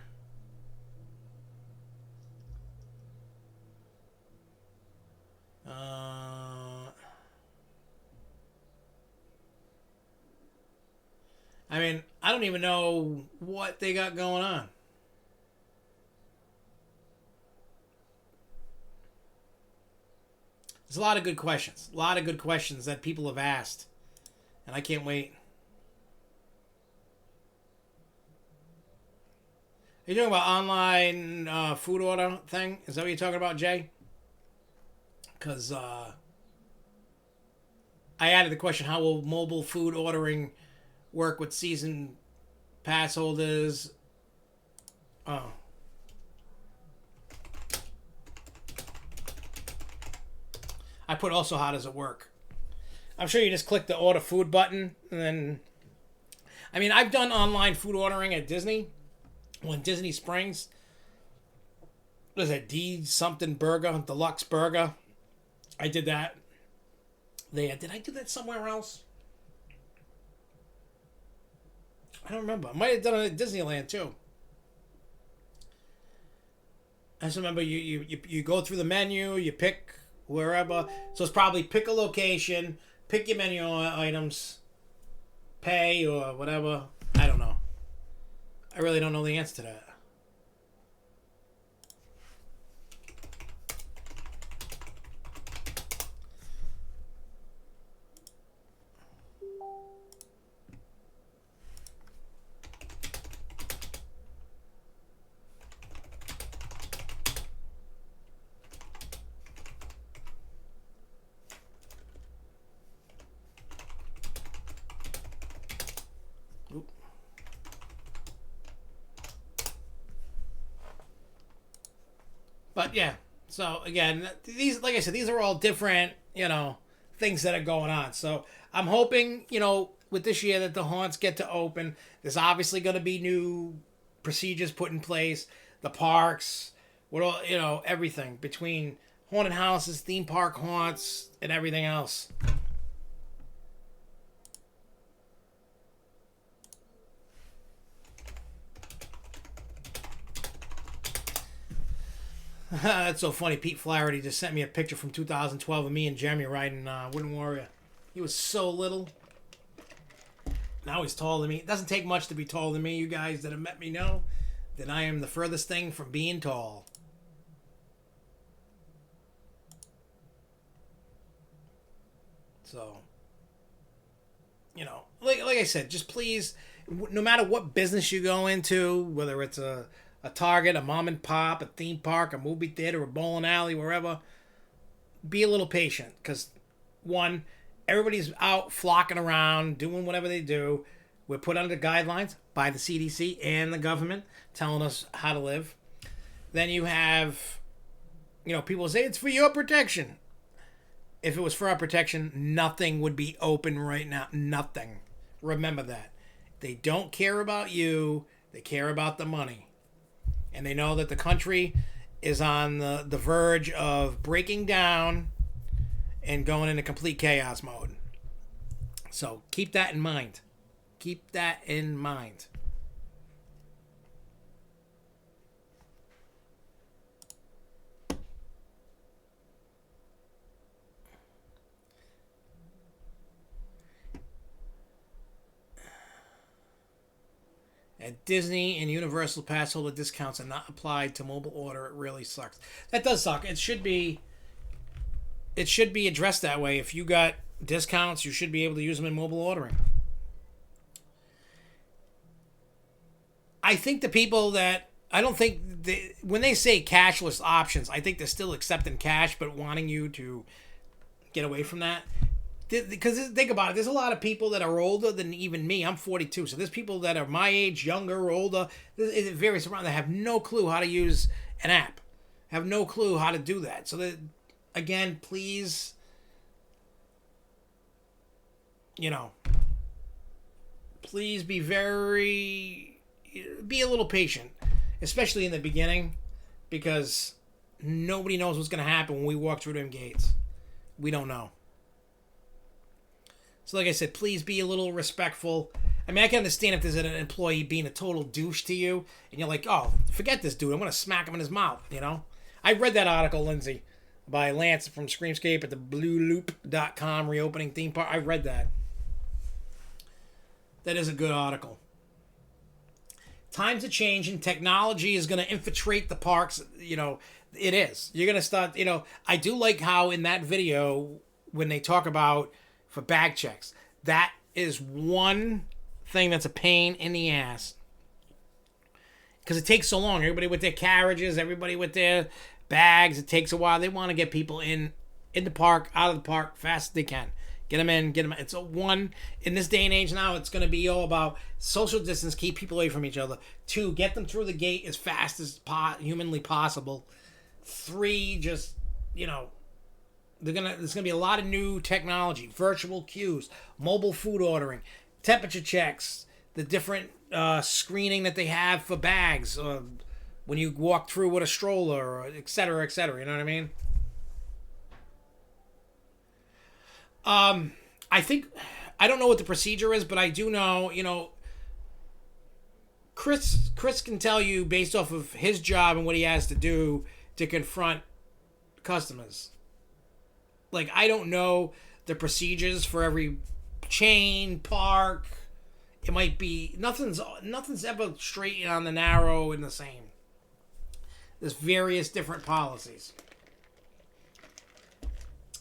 I mean, I don't even know what they got going on. There's a lot of good questions. A lot of good questions that people have asked. And I can't wait. you talking about online food order thing? Is that what you're talking about, Jay? Because I added the question: how will mobile food ordering work with season pass holders? Oh, I put also how does it work? I'm sure you just click the order food button and then. I mean, I've done online food ordering at Disney. When Disney Springs, what is that, D something burger, deluxe burger? I did that. Did I do that somewhere else? I don't remember. I might have done it at Disneyland too. I just remember you go through the menu, you pick wherever. So it's probably pick a location, pick your menu items, pay or whatever. I don't know. I really don't know the answer to that. But yeah, so again, these, like I said, these are all different, things that are going on. So I'm hoping, with this year that the haunts get to open. There's obviously going to be new procedures put in place. The parks, what all, everything between haunted houses, theme park haunts, and everything else. That's so funny. Pete Flaherty just sent me a picture from 2012 of me and Jeremy riding Wooden Warrior. He was so little. Now he's taller than me. It doesn't take much to be taller than me. You guys that have met me know that I am the furthest thing from being tall. So, like I said, just please, no matter what business you go into, whether it's a Target, a mom and pop, a theme park, a movie theater, a bowling alley, wherever, be a little patient. Because, one, everybody's out flocking around, doing whatever they do. We're put under guidelines by the CDC and the government telling us how to live. Then you have, people say it's for your protection. If it was for our protection, nothing would be open right now. Nothing. Remember that. They don't care about you. They care about the money. And they know that the country is on the verge of breaking down and going into complete chaos mode. So keep that in mind. Keep that in mind. At Disney and Universal pass holder discounts are not applied to mobile order. It really sucks. That does suck. It should be addressed that way. If you got discounts, you should be able to use them in mobile ordering. I think the people that I don't think when they say cashless options, I think they're still accepting cash but wanting you to get away from that. Because think about it, there's a lot of people that are older than even me. I'm 42, so there's people that are my age, younger, older. It varies around. They have no clue how to use an app, have no clue how to do that. So that, again, please, please be a little patient, especially in the beginning, because nobody knows what's going to happen when we walk through them gates. We don't know. So like I said, please be a little respectful. I mean, I can understand if there's an employee being a total douche to you, and you're like, oh, forget this dude. I'm going to smack him in his mouth, I read that article, Lindsay, by Lance from Screamscape at the blueloop.com reopening theme park. I read that. That is a good article. Times are changing. Technology is going to infiltrate the parks. It is. You're going to start, I do like how in that video, when they talk about for bag checks, that is one thing that's a pain in the ass, because it takes so long. Everybody with their carriages, everybody with their bags. It takes a while. They want to get people in the park, out of the park, fast as they can. Get them in, get them. It's in this day and age now. It's going to be all about social distance, keep people away from each other. 2, get them through the gate as fast as humanly possible. 3, just there's gonna be a lot of new technology, virtual queues, mobile food ordering, temperature checks, the different screening that they have for bags when you walk through with a stroller, or et cetera, et cetera. You know what I mean? I think, I don't know what the procedure is, but I do know, Chris can tell you based off of his job and what he has to do to confront customers. Like, I don't know the procedures for every chain, park. It might be, nothing's ever straight on the narrow and the same. There's various different policies.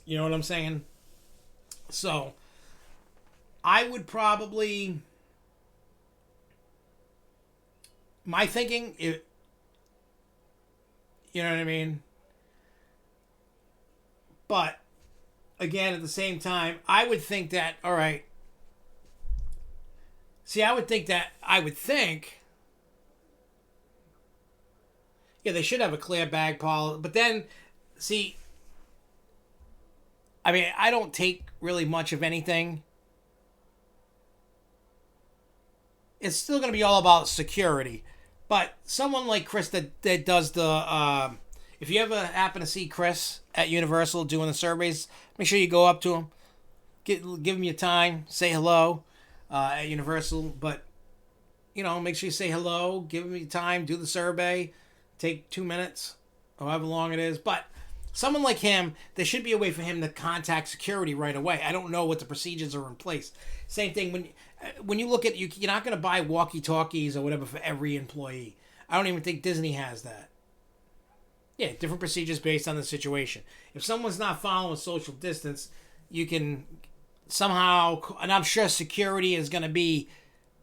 You know what I'm saying? So, I would probably, my thinking, you know what I mean? But, again, at the same time, I would think that, all right, I would think, yeah, they should have a clear bag policy, but then, I mean, I don't take really much of anything. It's still going to be all about security. But someone like Chris that does the... if you ever happen to see Chris at Universal doing the surveys, make sure you go up to him. Give him your time. Say hello at Universal. But, make sure you say hello. Give him your time. Do the survey. Take 2 minutes. However long it is. But... someone like him, there should be a way for him to contact security right away. I don't know what the procedures are in place. Same thing when you look at, you're not going to buy walkie-talkies or whatever for every employee. I don't even think Disney has that. Yeah, different procedures based on the situation. If someone's not following social distance, you can somehow, and I'm sure security is going to be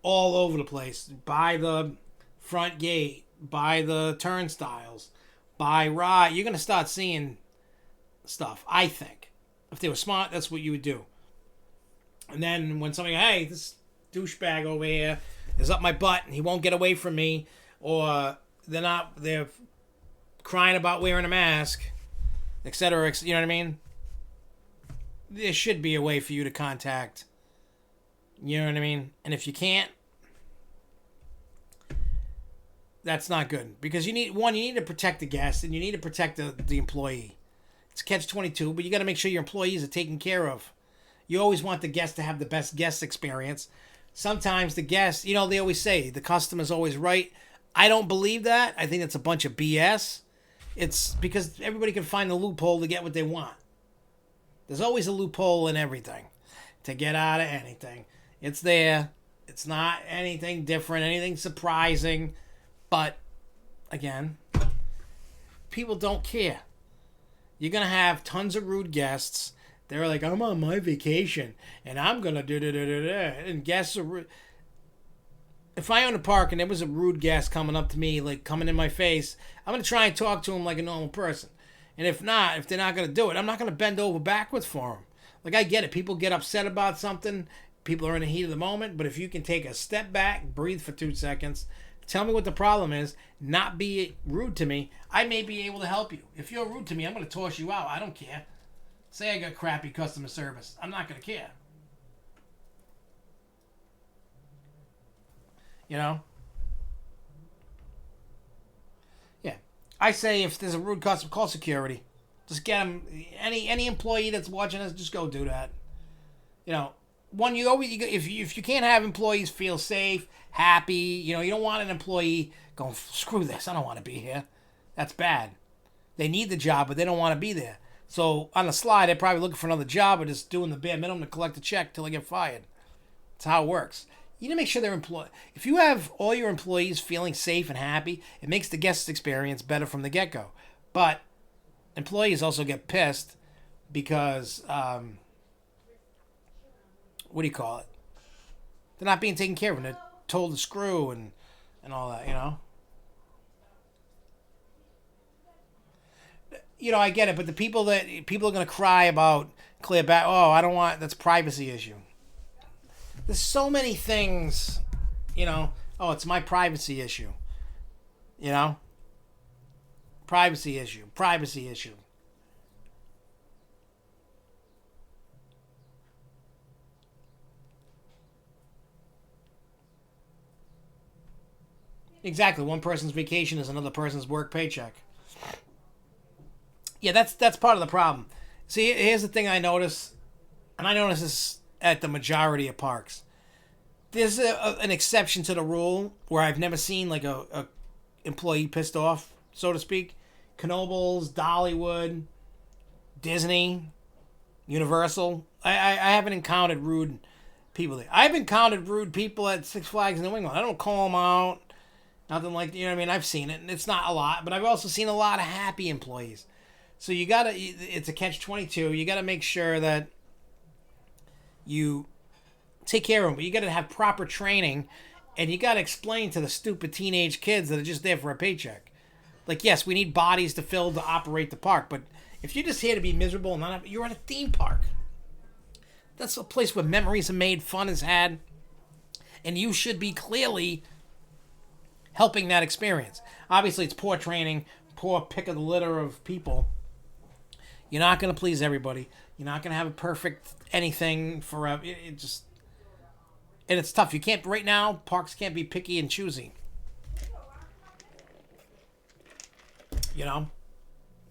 all over the place. By the front gate, by the turnstiles, by ride, you're going to start seeing stuff, I think. If they were smart, that's what you would do. And then when somebody, hey, this douchebag over here is up my butt and he won't get away from me, or they're crying about wearing a mask, etc., you know what I mean? There should be a way for you to contact, you know what I mean? And if you can't, that's not good, because you need to protect the guest and you need to protect the employee. It's catch-22, but you got to make sure your employees are taken care of. You always want the guest to have the best guest experience. Sometimes the guest, they always say the customer's always right. I don't believe that. I think it's a bunch of BS. It's because everybody can find a loophole to get what they want. There's always a loophole in everything to get out of anything. It's there. It's not anything different, anything surprising. But, again, people don't care. You're going to have tons of rude guests. They're like, I'm on my vacation, and I'm going to do-da-da-da-da. And guests are rude. If I own a park and there was a rude guest coming up to me, like coming in my face, I'm going to try and talk to him like a normal person. And if they're not going to do it, I'm not going to bend over backwards for them. Like, I get it. People get upset about something. People are in the heat of the moment. But if you can take a step back, breathe for 2 seconds, tell me what the problem is, not be rude to me, I may be able to help you. If you're rude to me, I'm going to toss you out. I don't care. Say I got crappy customer service. I'm not going to care. Yeah. I say if there's a rude customer, call security. Just get them. Any employee that's watching us, just go do that. If you can't have employees feel safe, happy, you don't want an employee going, screw this, I don't want to be here. That's bad. They need the job, but they don't want to be there. So on the slide, they're probably looking for another job or just doing the bare minimum to collect a check till they get fired. That's how it works. You need to make sure they're employed. If you have all your employees feeling safe and happy, it makes the guest experience better from the get-go. But employees also get pissed because, what do you call it? They're not being taken care of and they're told to screw and all that, I get it, but the people are going to cry about clear back. Oh, I don't want, that's a privacy issue. There's so many things, oh, it's my privacy issue. Privacy issue. Exactly. One person's vacation is another person's work paycheck. Yeah, that's part of the problem. See, here's the thing I notice, and I notice this at the majority of parks. There's an exception to the rule where I've never seen like a employee pissed off, so to speak. Knoebels, Dollywood, Disney, Universal. I haven't encountered rude people there. I've encountered rude people at Six Flags in New England. I don't call them out. Nothing like, you know what I mean? I've seen it, and it's not a lot, but I've also seen a lot of happy employees. So it's a catch-22. You gotta make sure that you take care of them, but you gotta have proper training, and you gotta explain to the stupid teenage kids that are just there for a paycheck. Like, yes, we need bodies to fill to operate the park, but if you're just here to be miserable and you're at a theme park. That's a place where memories are made, fun is had, and you should be clearly helping that experience. Obviously, it's poor training, poor pick of the litter of people. You're not going to please everybody. You're not going to have a perfect anything forever. And it's tough. You can't, right now, parks can't be picky and choosy.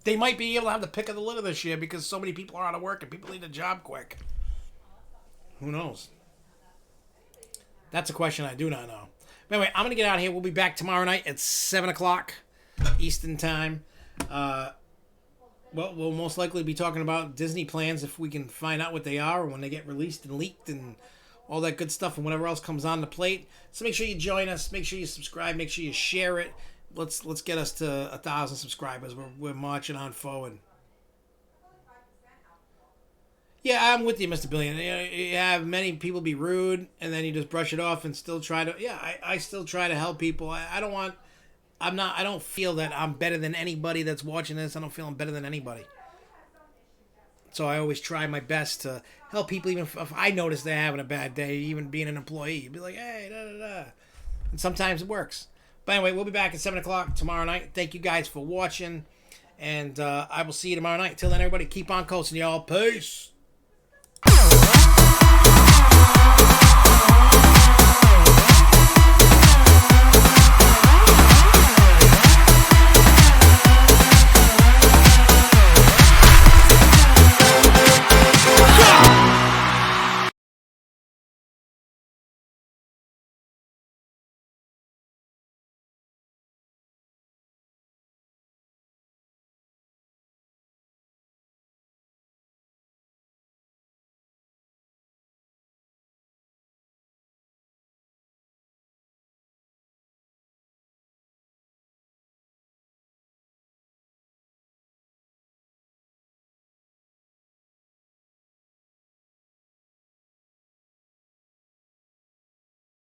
They might be able to have the pick of the litter this year because so many people are out of work and people need a job quick. Who knows? That's a question I do not know. But anyway, I'm going to get out of here. We'll be back tomorrow night at 7 o'clock Eastern Time. We'll most likely be talking about Disney plans if we can find out what they are or when they get released and leaked and all that good stuff and whatever else comes on the plate. So make sure you join us. Make sure you subscribe. Make sure you share it. Let's get us to 1,000 subscribers. We're marching on forward. Yeah, I'm with you, Mr. Billion. You have many people be rude, and then you just brush it off and still try to... Yeah, I still try to help people. I don't feel that I'm better than anybody that's watching this. I don't feel I'm better than anybody. So I always try my best to help people, even if I notice they're having a bad day, even being an employee. You'd be like, hey, da-da-da. And sometimes it works. But anyway, we'll be back at 7 o'clock tomorrow night. Thank you guys for watching, and I will see you tomorrow night. Till then, everybody, keep on coasting, y'all. Peace.